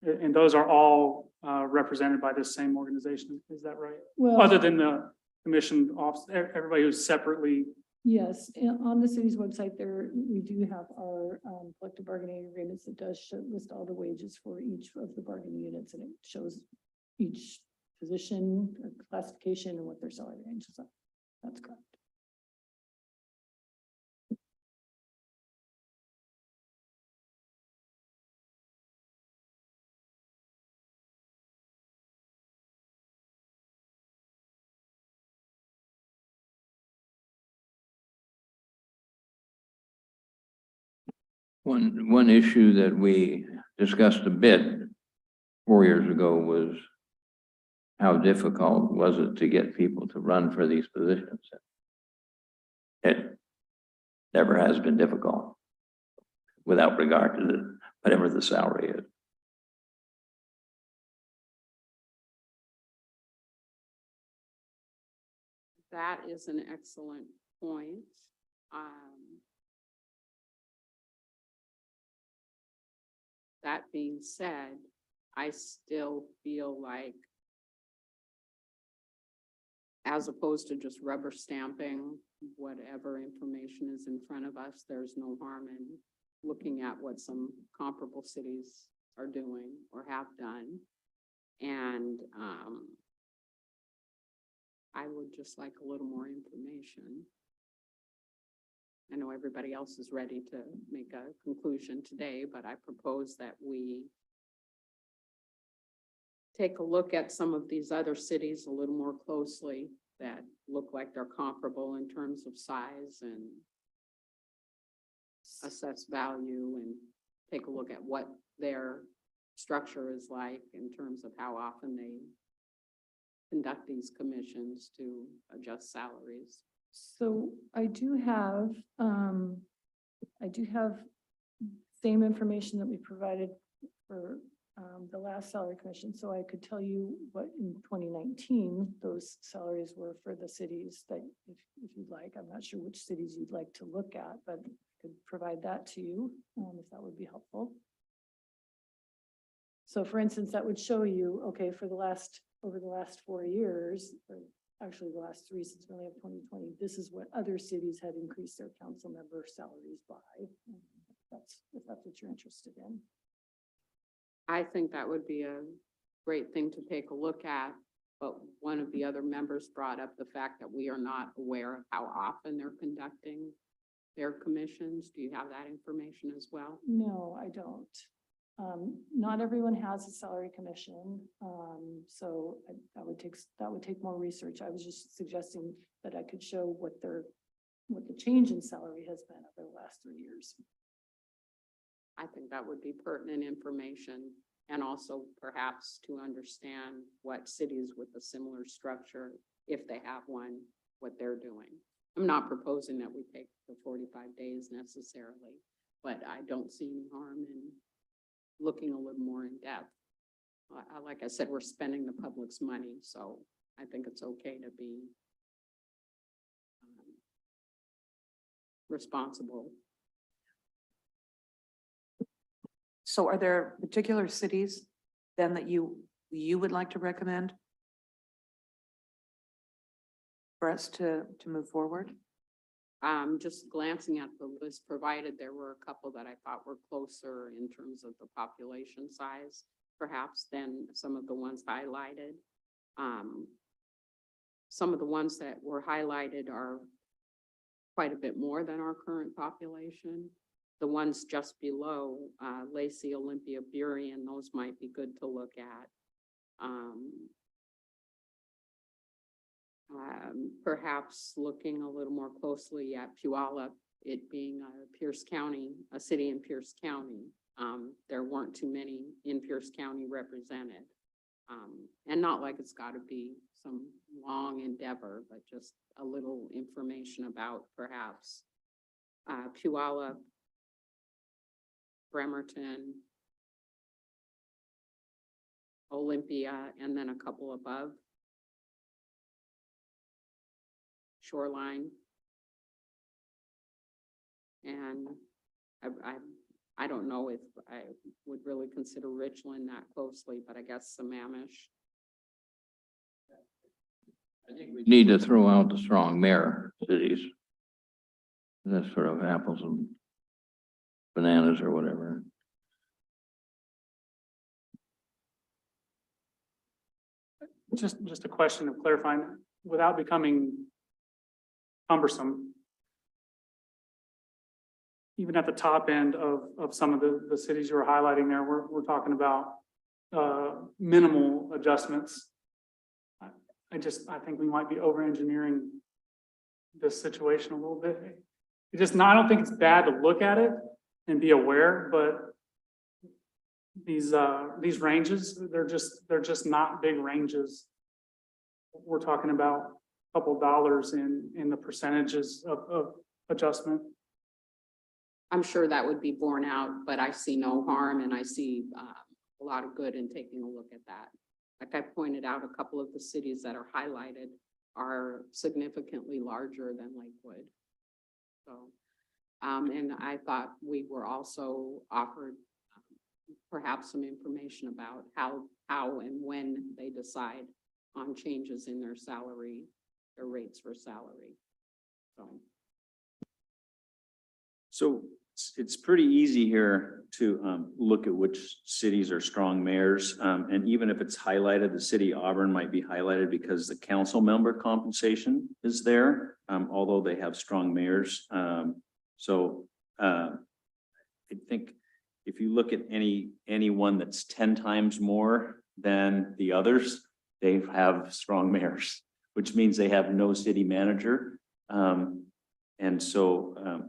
And those are all represented by this same organization. Is that right? Well, Other than the commissioned office, everybody who's separately. yes, and on the city's website there, we do have our collective bargaining agreements that does list all the wages for each of the bargaining units, and it shows each position, classification, and what their salary ranges are. That's correct. One issue that we discussed a bit 4 years ago was how difficult was it to get people to run for these positions? It never has been difficult without regard to whatever the salary is. That is an excellent point. That being said, I still feel like as opposed to just rubber stamping whatever information is in front of us, there's no harm in looking at what some comparable cities are doing or have done. And I would just like a little more information. I know everybody else is ready to make a conclusion today, but I propose that we take a look at some of these other cities a little more closely that look like they're comparable in terms of size and assess value, and take a look at what their structure is like in terms of how often they conduct these commissions to adjust salaries. So I do have same information that we provided for the last salary commission. So I could tell you what in 2019, those salaries were for the cities that if you'd like. I'm not sure which cities you'd like to look at, but I could provide that to you if that would be helpful. So for instance, that would show you, okay, for over the last 4 years, or actually the last 3 since we only have 2020, this is what other cities had increased their council member salaries by. If that's what you're interested in. I think that would be a great thing to take a look at, but one of the other members brought up the fact that we are not aware of how often they're conducting their commissions. Do you have that information as well? No, I don't. Not everyone has a salary commission, so that would take more research. I was just suggesting that I could show what the change in salary has been over the last 3 years. I think that would be pertinent information, and also perhaps to understand what cities with a similar structure, if they have one, what they're doing. I'm not proposing that we take the 45 days necessarily, but I don't see any harm in looking a little more in depth. Like I said, we're spending the public's money, so I think it's okay to be responsible. So are there particular cities then that you would like to recommend for us to move forward? Just glancing at the list provided, there were a couple that I thought were closer in terms of the population size, perhaps, than some of the ones highlighted. Some of the ones that were highlighted are quite a bit more than our current population. The ones just below, Lacey, Olympia, Burien, those might be good to look at. Perhaps looking a little more closely at Puyallup, it being Pierce County, a city in Pierce County. There weren't too many in Pierce County represented. And not like it's got to be some long endeavor, but just a little information about perhaps Puyallup, Bremerton, Olympia, and then a couple above. Shoreline. And I don't know if I would really consider Richland that closely, but I guess Sammamish. I think we need to throw out the strong mayor cities. That's sort of apples and bananas or whatever. Just a question of clarifying, without becoming cumbersome, even at the top end of some of the cities you were highlighting there, we're talking about minimal adjustments. I think we might be over engineering this situation a little bit. I don't think it's bad to look at it and be aware, but these ranges, they're just not big ranges. We're talking about a couple dollars in the percentages of adjustment. I'm sure that would be borne out, but I see no harm, and I see a lot of good in taking a look at that. Like I pointed out, a couple of the cities that are highlighted are significantly larger than Lakewood. So, and I thought we were also offered perhaps some information about how and when they decide on changes in their salary their rates for salary. So. So it's pretty easy here to look at which cities are strong mayors. And even if it's highlighted, the city of Auburn might be highlighted because the council member compensation is there, although they have strong mayors. I think if you look at anyone that's 10 times more than the others, they have strong mayors, which means they have no city manager.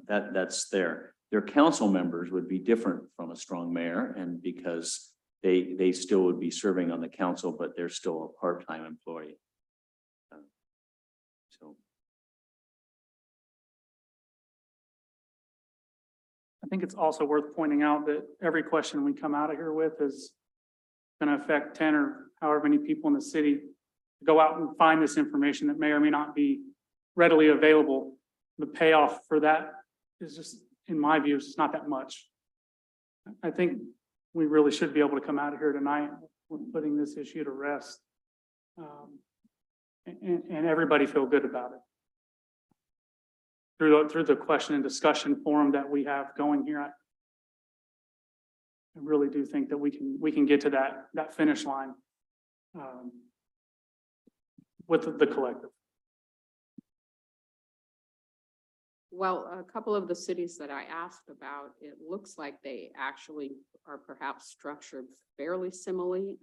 That's there. Their council members would be different from a strong mayor, and because they still would be serving on the council, but they're still a part-time employee. I think it's also worth pointing out that every question we come out of here with is going to affect 10 or however many people in the city to go out and find this information that may or may not be readily available. The payoff for that is just, in my view, it's just not that much. I think we really should be able to come out of here tonight with putting this issue to rest. And everybody feel good about it. Through the question and discussion forum that we have going here, I really do think that we can get to that finish line with the collective. Well, a couple of the cities that I asked about, it looks like they actually are perhaps structured fairly similarly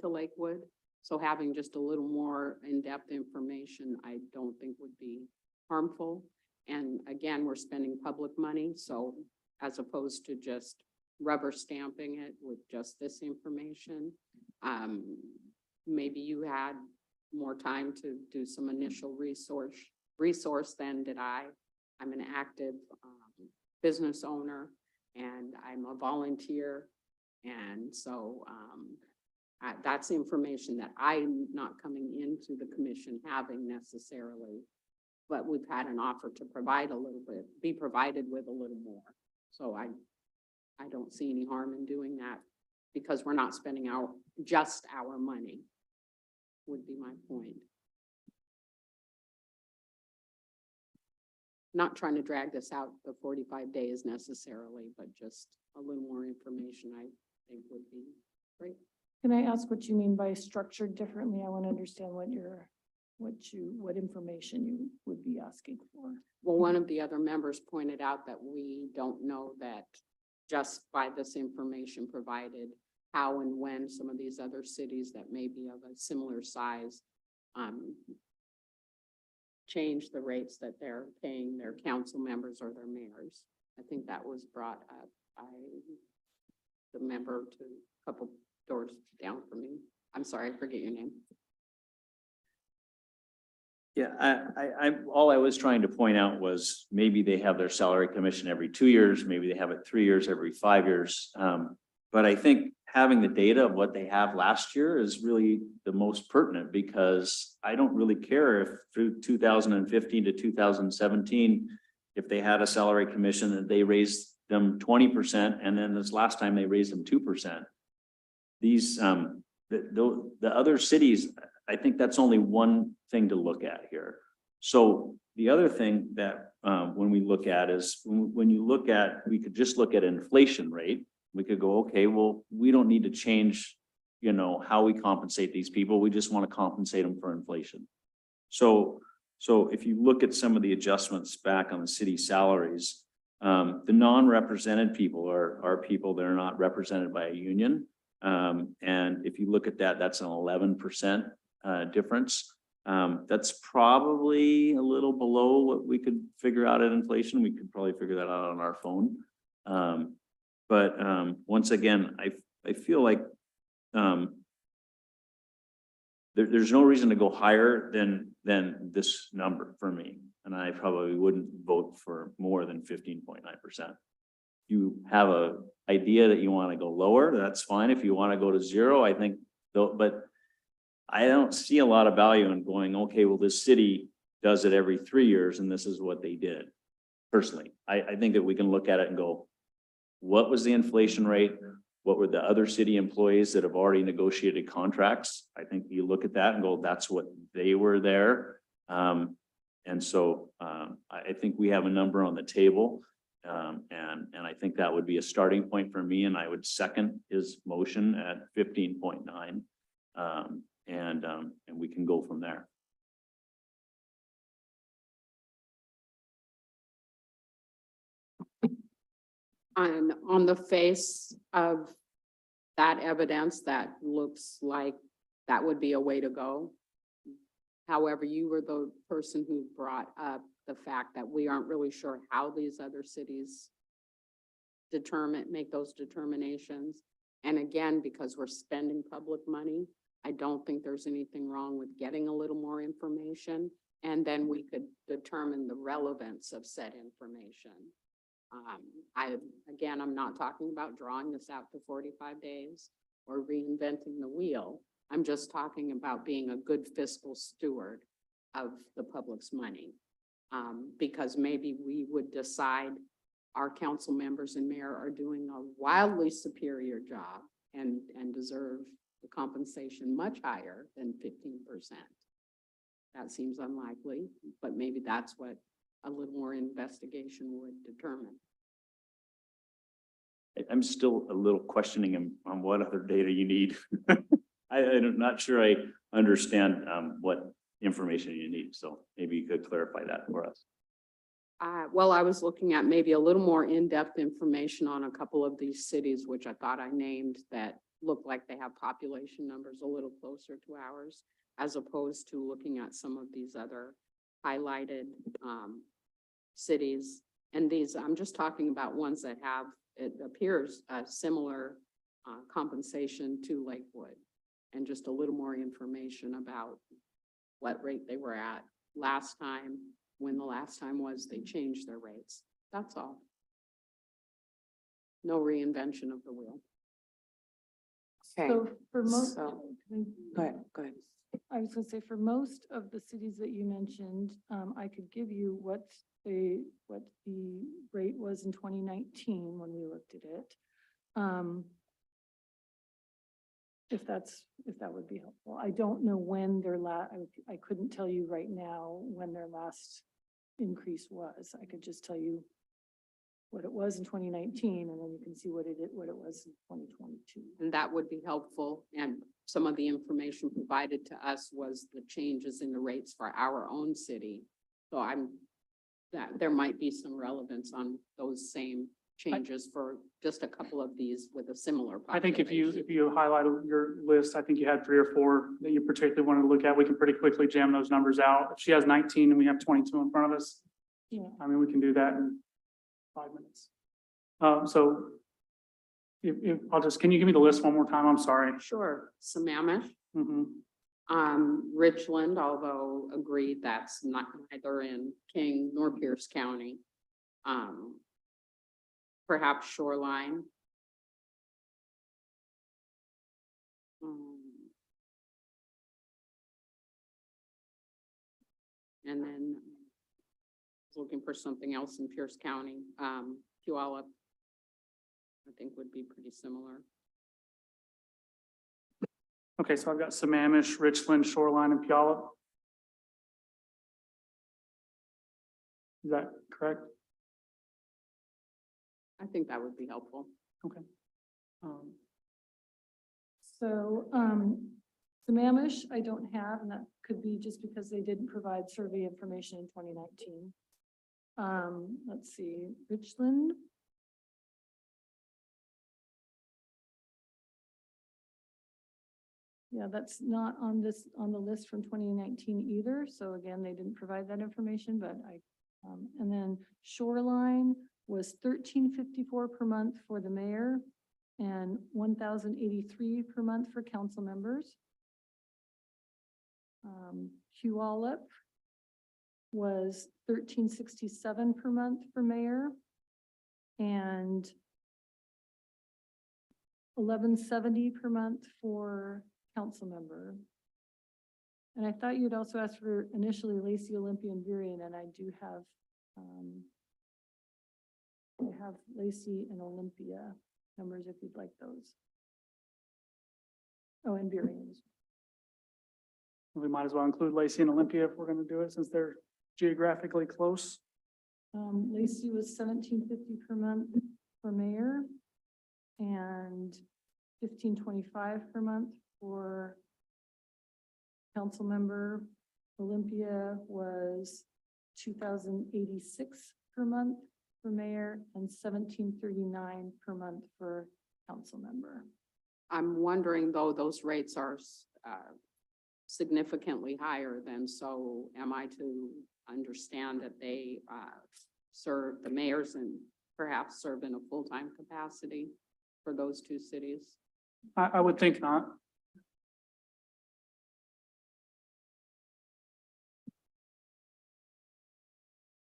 to Lakewood. So having just a little more in-depth information, I don't think would be harmful. And again, we're spending public money, so as opposed to just rubber stamping it with just this information, maybe you had more time to do some initial resource than did I. I'm an active business owner and I'm a volunteer. And so that's information that I'm not coming into the commission having necessarily, but we've had an offer to provide a little bit, be provided with a little more. So I don't see any harm in doing that because we're not spending just our money, would be my point. Not trying to drag this out the 45 days necessarily, but just a little more information I think would be great. Can I ask what you mean by structured differently? I want to understand what information you would be asking for. Well, one of the other members pointed out that we don't know that just by this information provided, how and when some of these other cities that may be of a similar size change the rates that they're paying their council members or their mayors. I think that was brought up by the member to a couple doors down from me. I'm sorry, I forget your name. Yeah, all I was trying to point out was maybe they have their salary commission every 2 years, maybe they have it 3 years, every 5 years. But I think having the data of what they have last year is really the most pertinent, because I don't really care if through 2015 to 2017, if they had a salary commission and they raised them 20%, and then this last time they raised them 2%. These, the other cities, I think that's only one thing to look at here. So the other thing that when we look at is when you look at, we could just look at inflation rate. We could go, okay, well, we don't need to change, how we compensate these people. We just want to compensate them for inflation. So if you look at some of the adjustments back on the city salaries, the non-represented people are people that are not represented by a union. And if you look at that, that's an 11% difference. That's probably a little below what we could figure out at inflation. We could probably figure that out on our phone. But once again, I feel like there's no reason to go higher than this number for me. And I probably wouldn't vote for more than 15.9%. You have an idea that you want to go lower, that's fine. If you want to go to 0, I think, but I don't see a lot of value in going, okay, well, this city does it every 3 years and this is what they did. Personally, I think that we can look at it and go, what was the inflation rate? What were the other city employees that have already negotiated contracts? I think you look at that and go, that's what they were there. And so, I think we have a number on the table. And I think that would be a starting point for me, and I would second his motion at 15.9. And we can go from there. On the face of that evidence, that looks like that would be a way to go. However, you were the person who brought up the fact that we aren't really sure how these other cities make those determinations. And again, because we're spending public money, I don't think there's anything wrong with getting a little more information. And then we could determine the relevance of said information. I'm not talking about drawing this out to 45 days or reinventing the wheel. I'm just talking about being a good fiscal steward of the public's money. Because maybe we would decide our council members and mayor are doing a wildly superior job and deserve the compensation much higher than 15%. That seems unlikely, but maybe that's what a little more investigation would determine. I'm still a little questioning him on what other data you need. I'm not sure I understand what information you need, so maybe you could clarify that for us. Well, I was looking at maybe a little more in-depth information on a couple of these cities, which I thought I named, that look like they have population numbers a little closer to ours, as opposed to looking at some of these other highlighted cities. And these, I'm just talking about ones that have, it appears, a similar compensation to Lakewood, and just a little more information about what rate they were at last time, when the last time was they changed their rates. That's all. No reinvention of the wheel. Okay, So for most. so- Go ahead, go ahead. I was gonna say, for most of the cities that you mentioned, I could give you what the rate was in 2019 when we looked at it. If that would be helpful. I don't know when their I couldn't tell you right now when their last increase was. I could just tell you what it was in 2019, and then you can see what it was in 2022. And that would be helpful. And some of the information provided to us was the changes in the rates for our own city. So that there might be some relevance on those same changes for just a couple of these with a similar I think population. if you highlight your list, I think you had 3 or 4 that you particularly wanted to look at. We can pretty quickly jam those numbers out. If she has 19 and we have 22 in front of us, Yeah. I mean, we can do that in 5 minutes. So can you give me the list one more time? I'm sorry. Sure. Sammamish, Mhm. Richland, although agreed that's neither in King nor Pierce County. Perhaps Shoreline. And then looking for something else in Pierce County, Puyallup, I think would be pretty similar. Okay, so I've got Sammamish, Richland, Shoreline, and Puyallup. Is that correct? I think that would be helpful. So, Sammamish, I don't have, and that could be just because they didn't provide survey information in 2019. Let's see, Richland. Yeah, that's not on the list from 2019 either. So again, they didn't provide that information, but and then Shoreline was $13.54 per month for the mayor and $1,083 per month for council members. Puyallup was $13.67 per month for mayor and $11.70 per month for council member. And I thought you'd also asked for initially Lacey, Olympia, and Burien, and I do have, I have Lacey and Olympia numbers if you'd like those. Oh, and Burien. We might as well include Lacey and Olympia if we're gonna do it, since they're geographically close. Lacey was $17.50 per month for mayor and $15.25 per month for council member. Olympia was $2,086 per month for mayor and $17.39 per month for council member. I'm wondering though, those rates are significantly higher than, so am I to understand that they serve the mayors and perhaps serve in a full-time capacity for those two cities? I would think not.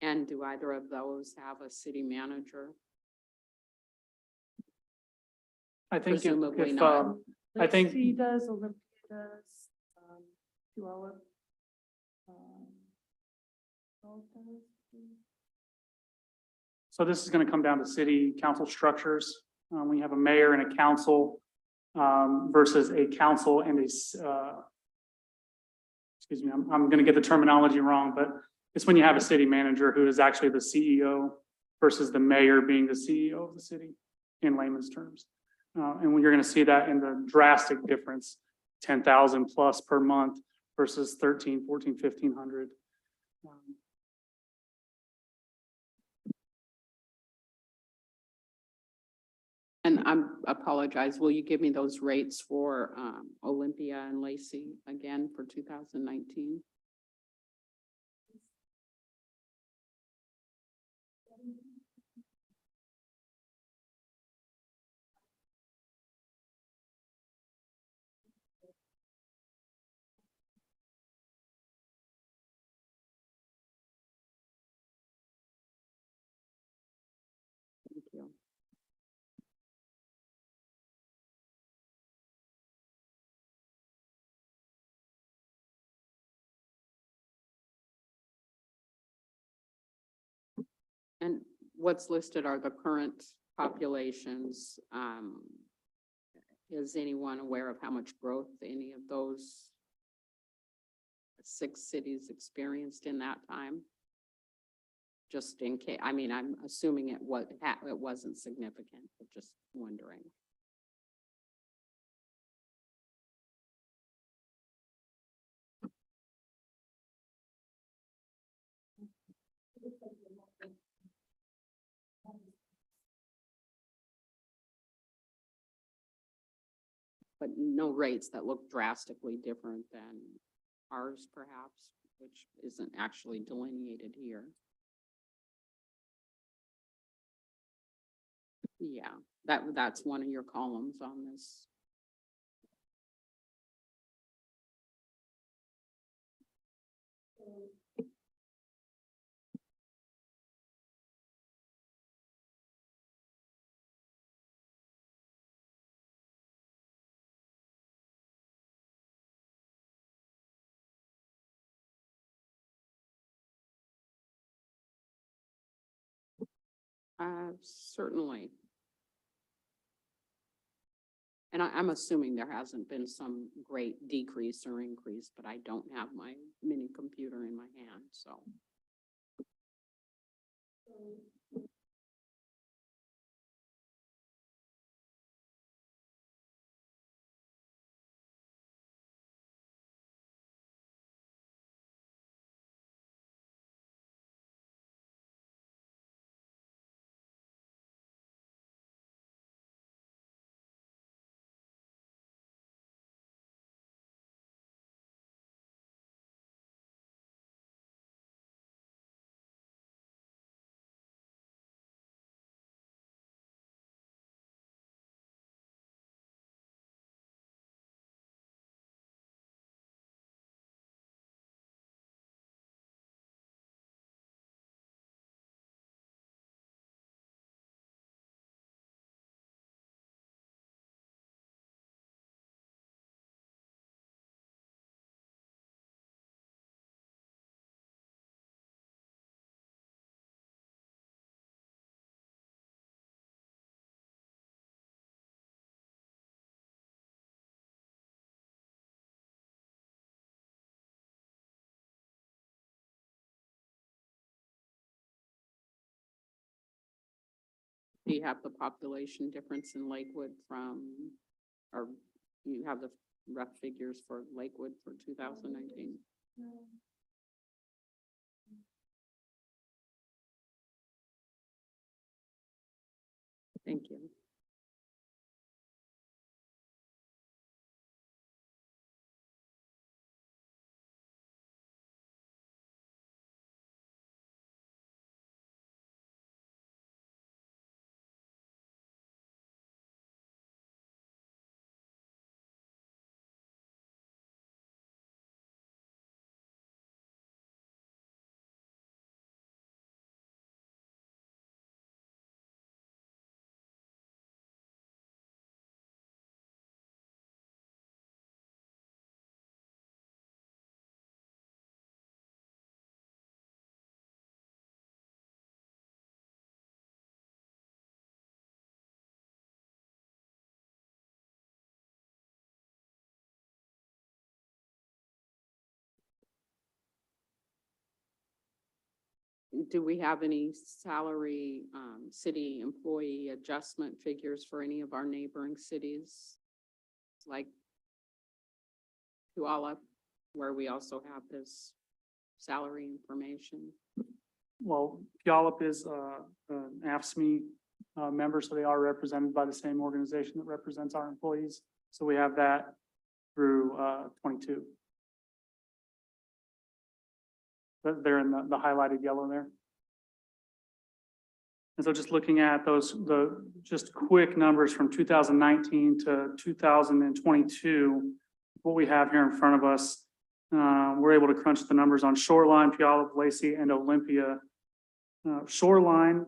And do either of those have a city manager? I think Presumably if, not. I think- Lacey does, Olympia does, Puyallup. All does. so this is gonna come down to city council structures. We have a mayor and a council, versus a council and excuse me, I'm gonna get the terminology wrong, but it's when you have a city manager who is actually the CEO versus the mayor being the CEO of the city in layman's terms. And when you're gonna see that in the drastic difference, 10,000 plus per month versus 13, 14, 1,500. And I apologize, will you give me those rates for Olympia and Lacey again for 2019? Thank you. And what's listed are the current populations. Is anyone aware of how much growth any of those 6 cities experienced in that time? Just in case, I mean, I'm assuming it wasn't significant, but just wondering. But no rates that look drastically different than ours perhaps, which isn't actually delineated here. Yeah, that's one of your columns on this. Certainly. And I'm assuming there hasn't been some great decrease or increase, but I don't have my mini computer in my hand, so. Do you have the population difference in Lakewood from, or you have the rough figures for Lakewood for 2019? Thank you. Do we have any salary, city employee adjustment figures for any of our neighboring cities? Like Puyallup, where we also have this salary information? Well, Puyallup is an AFSCME member, so they are represented by the same organization that represents our employees. So we have that through 22. They're in the highlighted yellow there. And so just looking at those, just quick numbers from 2019 to 2022, what we have here in front of us, we're able to crunch the numbers on Shoreline, Puyallup, Lacey, and Olympia. Shoreline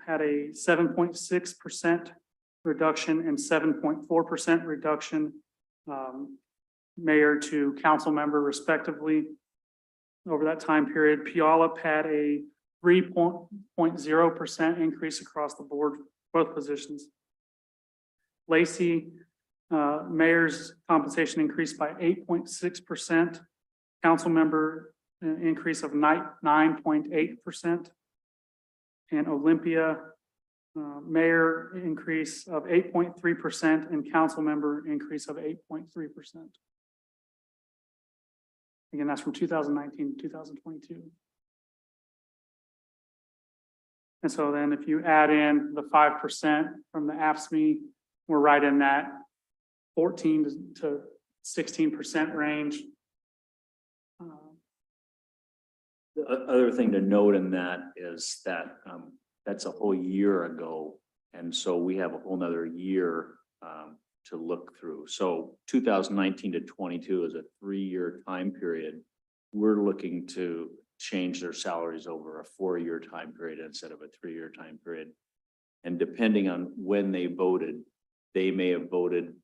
had a 7.6% reduction and 7.4% reduction, mayor to council member respectively. Over that time period, Puyallup had a 3.0% increase across the board, both positions. Lacey, mayor's compensation increased by 8.6%, council member increase of 9.8%, and Olympia, mayor increase of 8.3% and council member increase of 8.3%. Again, that's from 2019 to 2022. And so then if you add in the 5% from the AFSCME, we're right in that 14 to 16% range. The other thing to note in that is that that's a whole year ago. And so we have a whole nother year to look through. So 2019 to 22 is a 3-year time period. We're looking to change their salaries over a 4-year time period instead of a 3-year time period. And depending on when they voted, they may have voted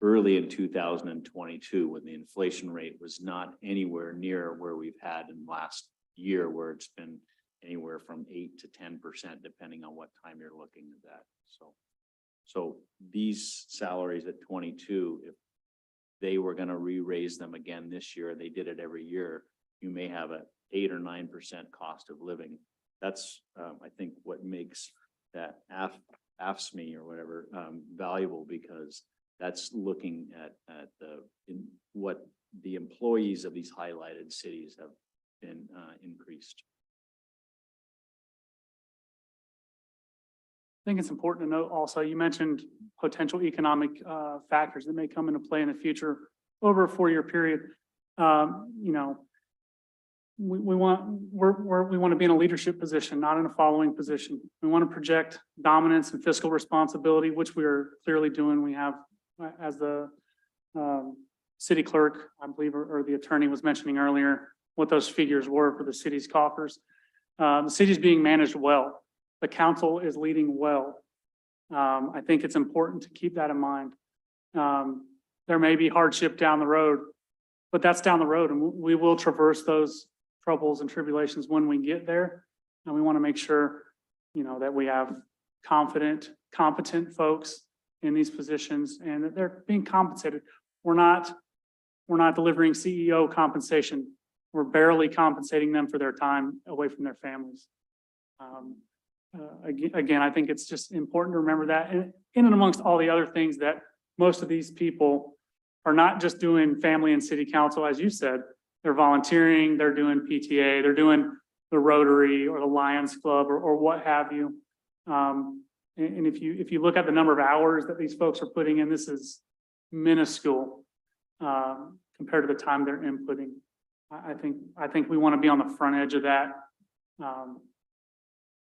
early in 2022 when the inflation rate was not anywhere near where we've had in the last year, where it's been anywhere from 8 to 10%, depending on what time you're looking at that. So these salaries at 22, if they were going to re-raise them again this year, they did it every year, you may have a 8 or 9% cost of living. That's, I think, what makes that AFSCME or whatever valuable, because that's looking at what the employees of these highlighted cities have been increased. I think it's important to note also, you mentioned potential economic factors that may come into play in the future over a 4-year period. You know, we want to be in a leadership position, not in a following position. We want to project dominance and fiscal responsibility, which we are clearly doing. We have, as the city clerk, I believe, or the attorney was mentioning earlier, what those figures were for the city's coffers. The city's being managed well. The council is leading well. I think it's important to keep that in mind. There may be hardship down the road, but that's down the road, and we will traverse those troubles and tribulations when we get there. And we want to make sure, you know, that we have competent folks in these positions and that they're being compensated. We're not delivering CEO compensation. We're barely compensating them for their time away from their families. again, I think it's just important to remember that, and in and amongst all the other things that most of these people are not just doing family and city council, as you said, they're volunteering, they're doing PTA, they're doing the Rotary or the Lions Club or what have you. And if you look at the number of hours that these folks are putting in, this is minuscule compared to the time they're inputting. I think we want to be on the front edge of that,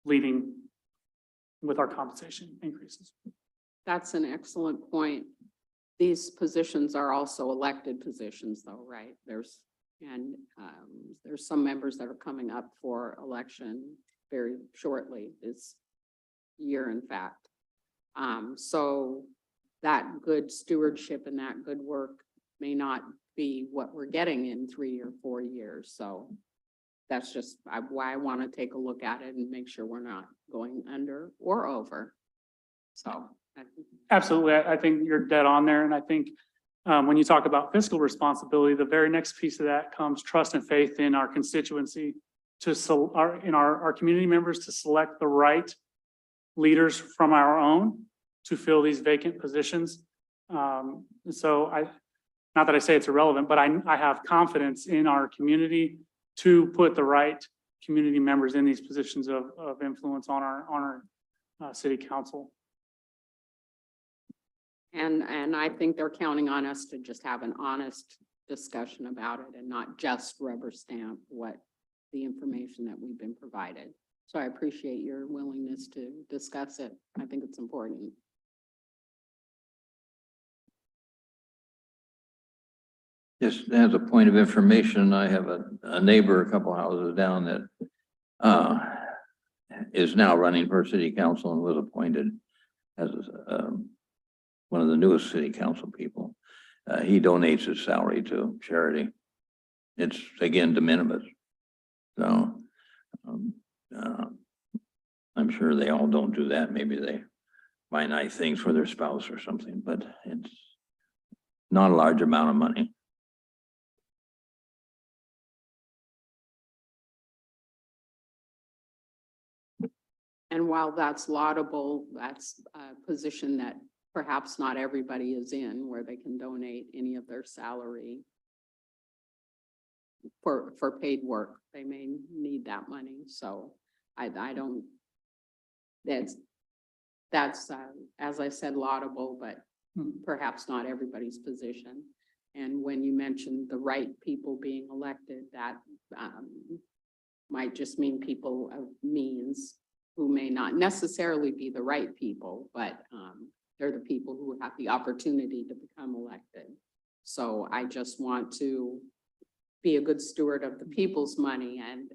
leading with our compensation increases. That's an excellent point. These positions are also elected positions though, right? There's some members that are coming up for election very shortly, this year, in fact. So that good stewardship and that good work may not be what we're getting in 3 or 4 years. So that's just why I want to take a look at it and make sure we're not going under or over. So. Absolutely. I think you're dead on there. And I think when you talk about fiscal responsibility, the very next piece of that comes trust and faith in our constituency in our community members to select the right leaders from our own to fill these vacant positions. So not that I say it's irrelevant, but I have confidence in our community to put the right community members in these positions of influence on our city council. And I think they're counting on us to just have an honest discussion about it and not just rubber stamp what the information that we've been provided. So I appreciate your willingness to discuss it. I think it's important. Just as a point of information, I have a neighbor a couple houses down that is now running for city council and was appointed as one of the newest city council people. He donates his salary to charity. It's again de minimis. So I'm sure they all don't do that. Maybe they buy nice things for their spouse or something, but it's not a large amount of money. And while that's laudable, that's a position that perhaps not everybody is in, where they can donate any of their salary for paid work. They may need that money. So I don't, that's as I said, laudable, but perhaps not everybody's position. And when you mentioned the right people being elected, that might just mean people of means who may not necessarily be the right people, but they're the people who have the opportunity to become elected. So I just want to be a good steward of the people's money, and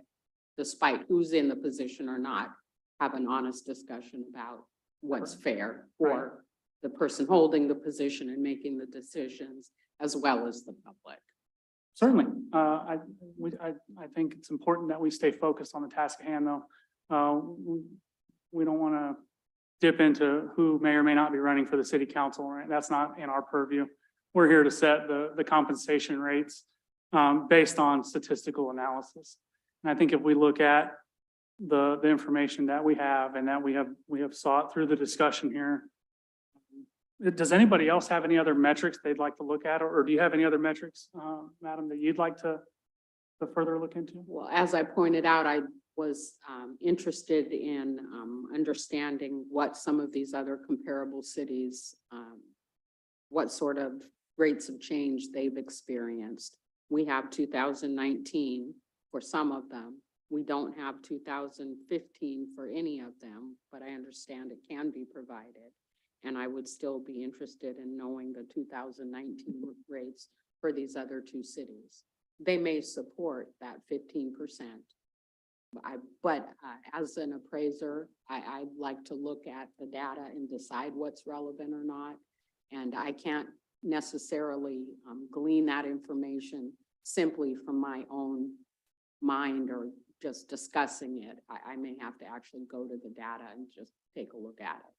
despite who's in the position or not, have an honest discussion about what's fair for the person holding the position and making the decisions, as well as the public. Certainly. I think it's important that we stay focused on the task at hand, though. We don't want to dip into who may or may not be running for the city council, right? That's not in our purview. We're here to set the compensation rates based on statistical analysis. And I think if we look at the information that we have and that we have sought through the discussion here, does anybody else have any other metrics they'd like to look at, or do you have any other metrics, Madam, that you'd like to further look into? Well, as I pointed out, I was interested in understanding what some of these other comparable cities, what sort of rates of change they've experienced. We have 2019 for some of them. We don't have 2015 for any of them, but I understand it can be provided. And I would still be interested in knowing the 2019 rates for these other two cities. They may support that 15%. But as an appraiser, I'd like to look at the data and decide what's relevant or not. And I can't necessarily glean that information simply from my own mind or just discussing it. I may have to actually go to the data and just take a look at it.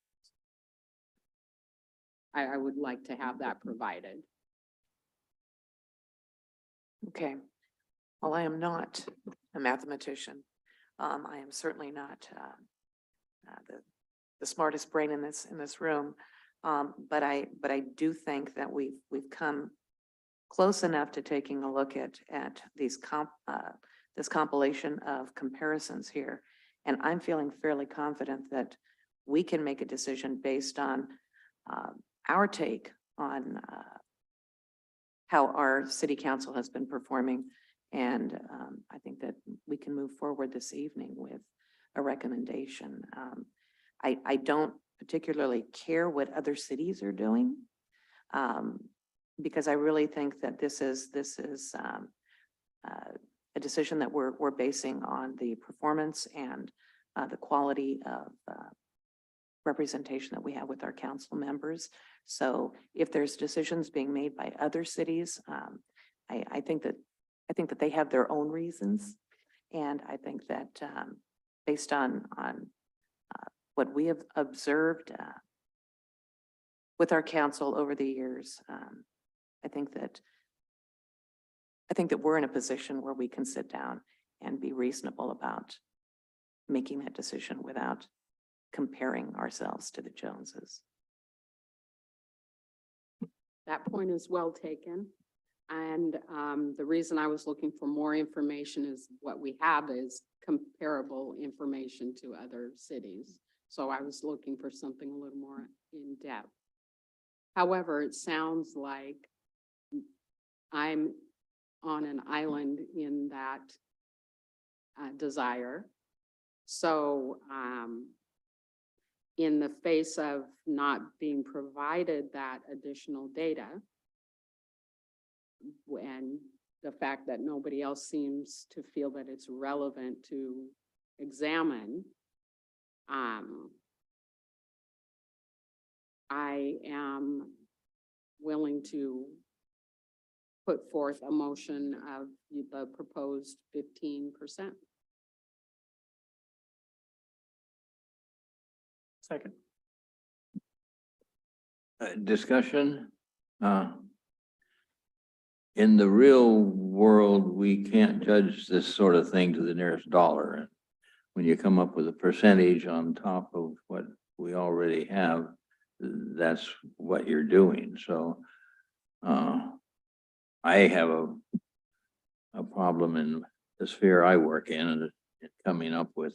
I would like to have that provided. Okay. Well, I am not a mathematician. I am certainly not the smartest brain in this room. But I do think that we've come close enough to taking a look at these this compilation of comparisons here. And I'm feeling fairly confident that we can make a decision based on our take on how our city council has been performing. And I think that we can move forward this evening with a recommendation. I don't particularly care what other cities are doing, because I really think that this is a decision that we're basing on the performance and the quality of representation that we have with our council members. So if there's decisions being made by other cities, I think that they have their own reasons. And I think that based on what we have observed with our council over the years, I think that we're in a position where we can sit down and be reasonable about making that decision without comparing ourselves to the Joneses. That point is well taken. And the reason I was looking for more information is what we have is comparable information to other cities. So I was looking for something a little more in depth. However, it sounds like I'm on an island in that desire. So in the face of not being provided that additional data, and the fact that nobody else seems to feel that it's relevant to examine, I am willing to put forth a motion of the proposed 15%. Second. Discussion? In the real world, we can't judge this sort of thing to the nearest dollar. And when you come up with a percentage on top of what we already have, that's what you're doing. So I have a problem in the sphere I work in and coming up with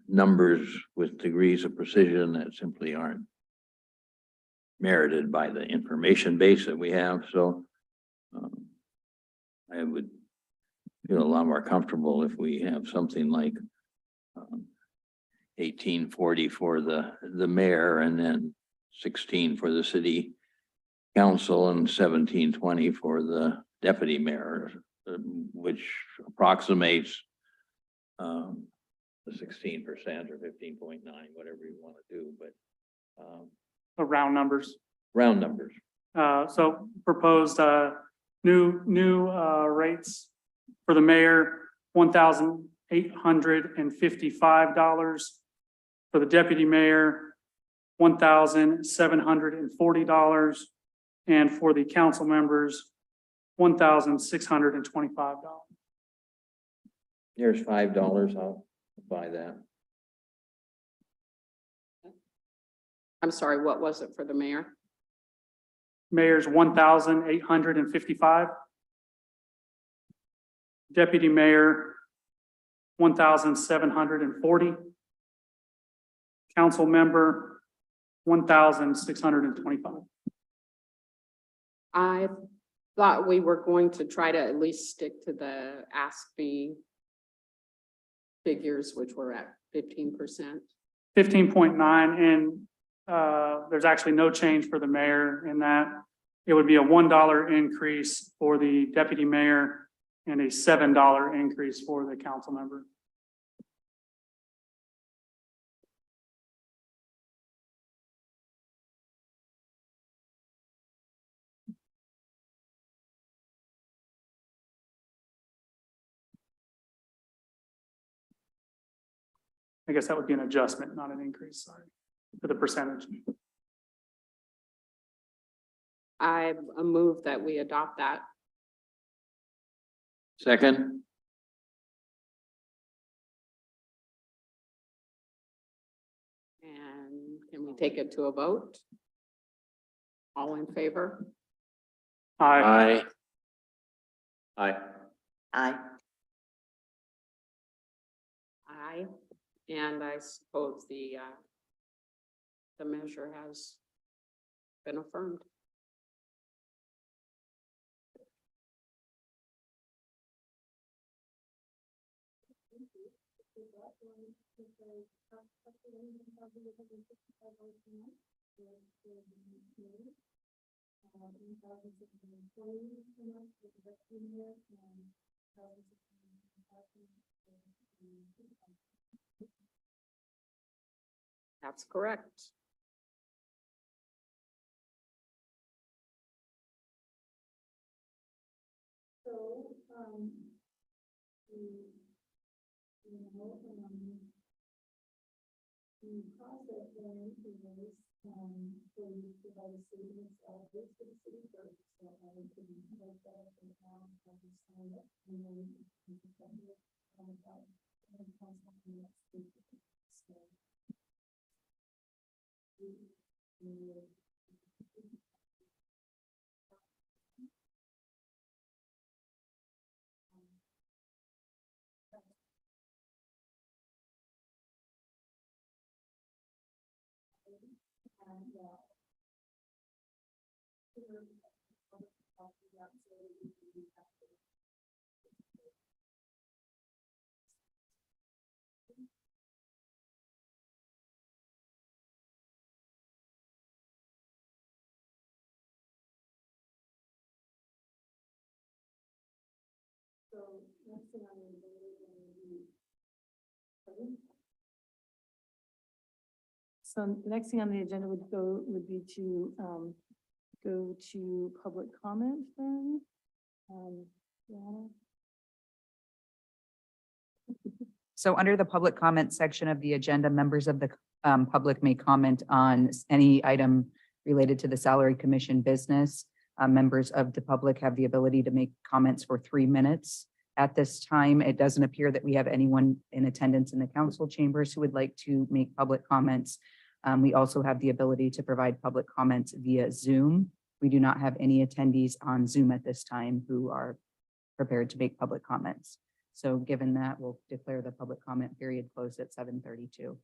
numbers with degrees of precision that simply aren't merited by the information base that we have. So I would feel a lot more comfortable if we have something like 1840 for the mayor, and then 16 for the city council, and 1720 for the deputy mayor, which approximates the 16% or 15.9, whatever you want to do, but Round numbers. round numbers. So proposed new rates for the mayor, $1,855. For the deputy mayor, $1,740. And for the council members, $1,625. Here's $5. I'll buy that. I'm sorry, what was it for the mayor? Mayor's $1,855. Deputy mayor, $1,740. Council member, $1,625. I thought we were going to try to at least stick to the ASCB figures, which were at 15%. 15.9, and there's actually no change for the mayor in that. It would be a $1 increase for the deputy mayor and a $7 increase for the council member. I guess that would be an adjustment, not an increase, sorry, for the percentage. I move that we adopt that. Second, Can we take it to a vote? All in favor? Aye. Aye. Aye. Aye. And I suppose the measure has been affirmed. That's correct. So the next thing on the agenda would be to, go to public comment then. Brianna? So under the public comment section of the agenda, members of the public may comment on any item related to the salary commission business. Members of the public have the ability to make comments for 3 minutes. At this time, it doesn't appear that we have anyone in attendance in the council chambers who would like to make public comments. We also have the ability to provide public comments via Zoom. We do not have any attendees on Zoom at this time who are prepared to make public comments. So given that, we'll declare the public comment period closed at 7:32.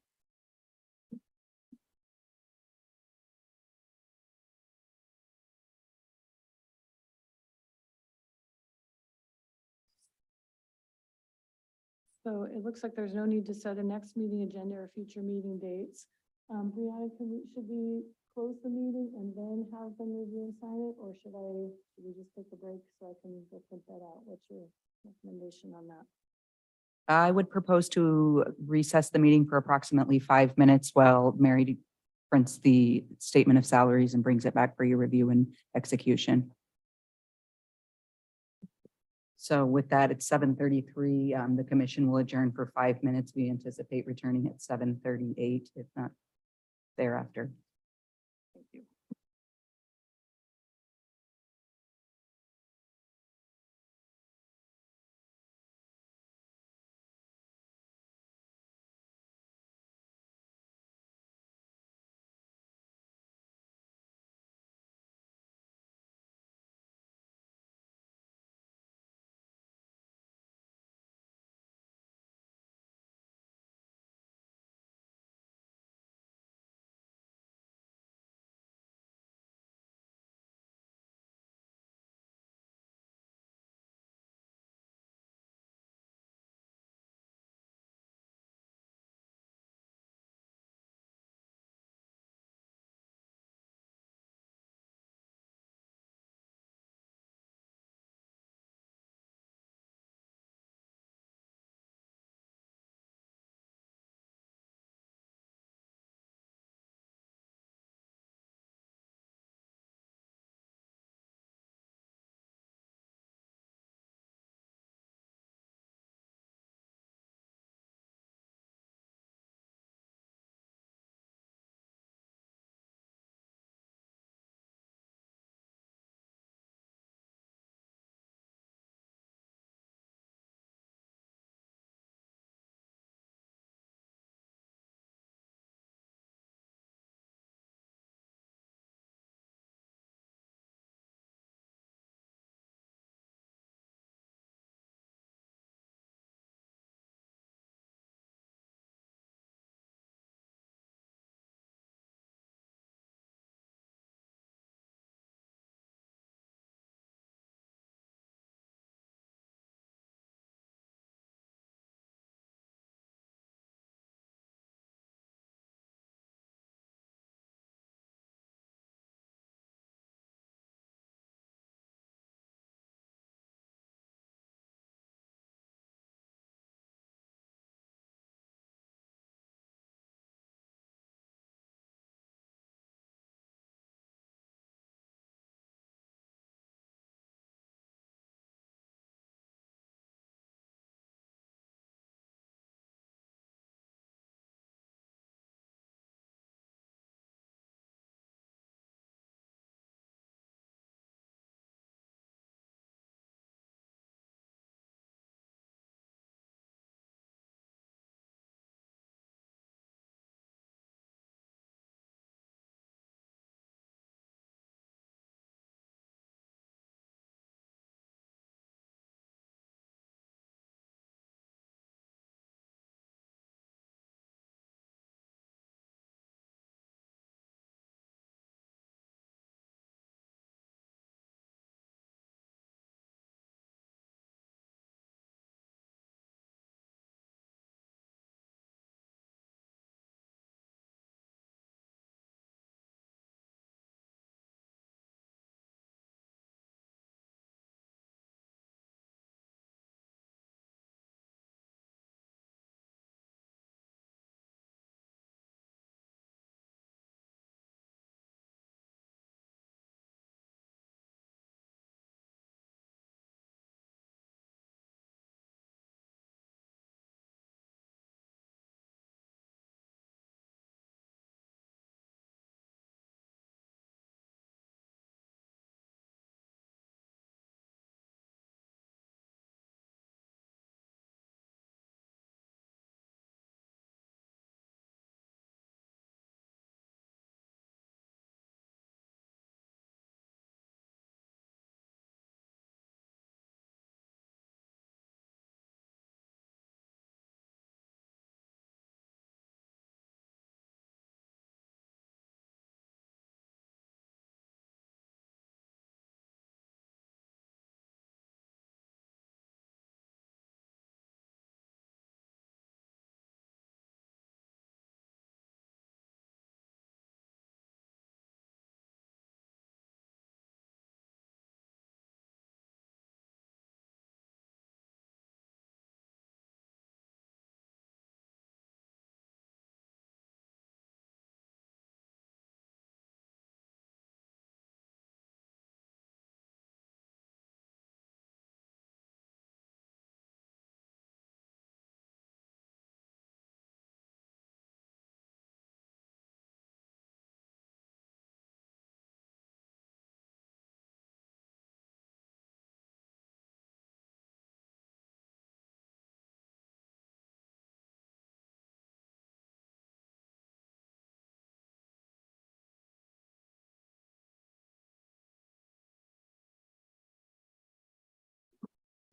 So it looks like there's no need to set a next meeting agenda or future meeting dates. Brianna, should we close the meeting and then have them review and sign it, or should we just take a break so I can go print that out? What's your recommendation on that? I would propose to recess the meeting for approximately 5 minutes while Mary prints the statement of salaries and brings it back for your review and execution. So with that, it's 7:33. The commission will adjourn for 5 minutes. We anticipate returning at 7:38, if not thereafter. Thank you.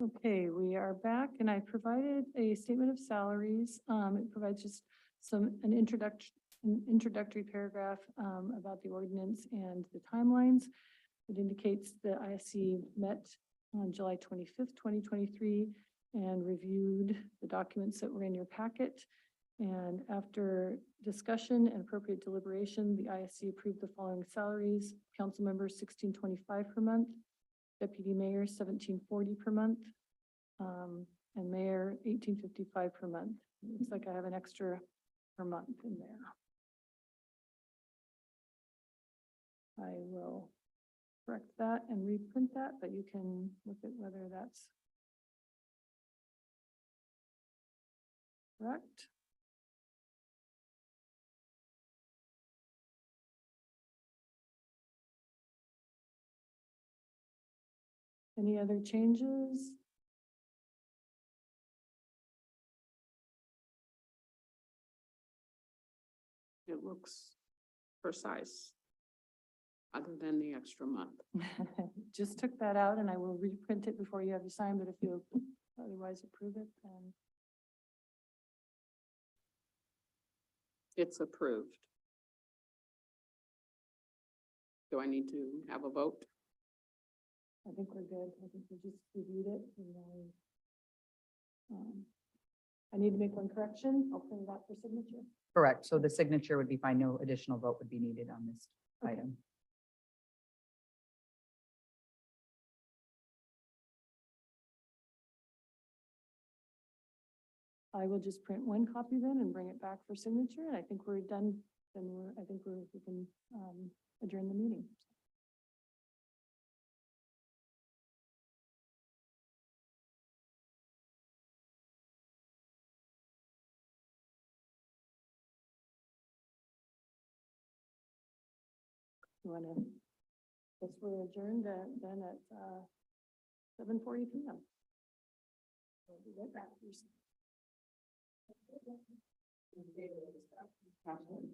Okay, we are back and I provided a statement of salaries. It provides just an introductory paragraph about the ordinance and the timelines. It indicates the ISC met on July 25th, 2023 and reviewed the documents that were in your packet. And after discussion and appropriate deliberation, the ISC approved the following salaries: council members $16.25 per month, deputy mayor $17.40 per month, and mayor $18.55 per month. It looks like I have an extra per month in there. I will correct that and reprint that, but you can look at whether that's correct. Any other changes? It looks precise, other than the extra month. Just took that out and I will reprint it before you have to sign, but if you otherwise approve it, then It's approved. Do I need to have a vote? I think we're good. I think we just reviewed it and then I need to make one correction. I'll print it out for signature. Correct. So the signature would be fine. No additional vote would be needed on this Okay. item. I will just print one copy then and bring it back for signature. And I think we're done. Then we can adjourn the meeting. You wanna, guess we're adjourned then at 7:40 PM. We'll be right back.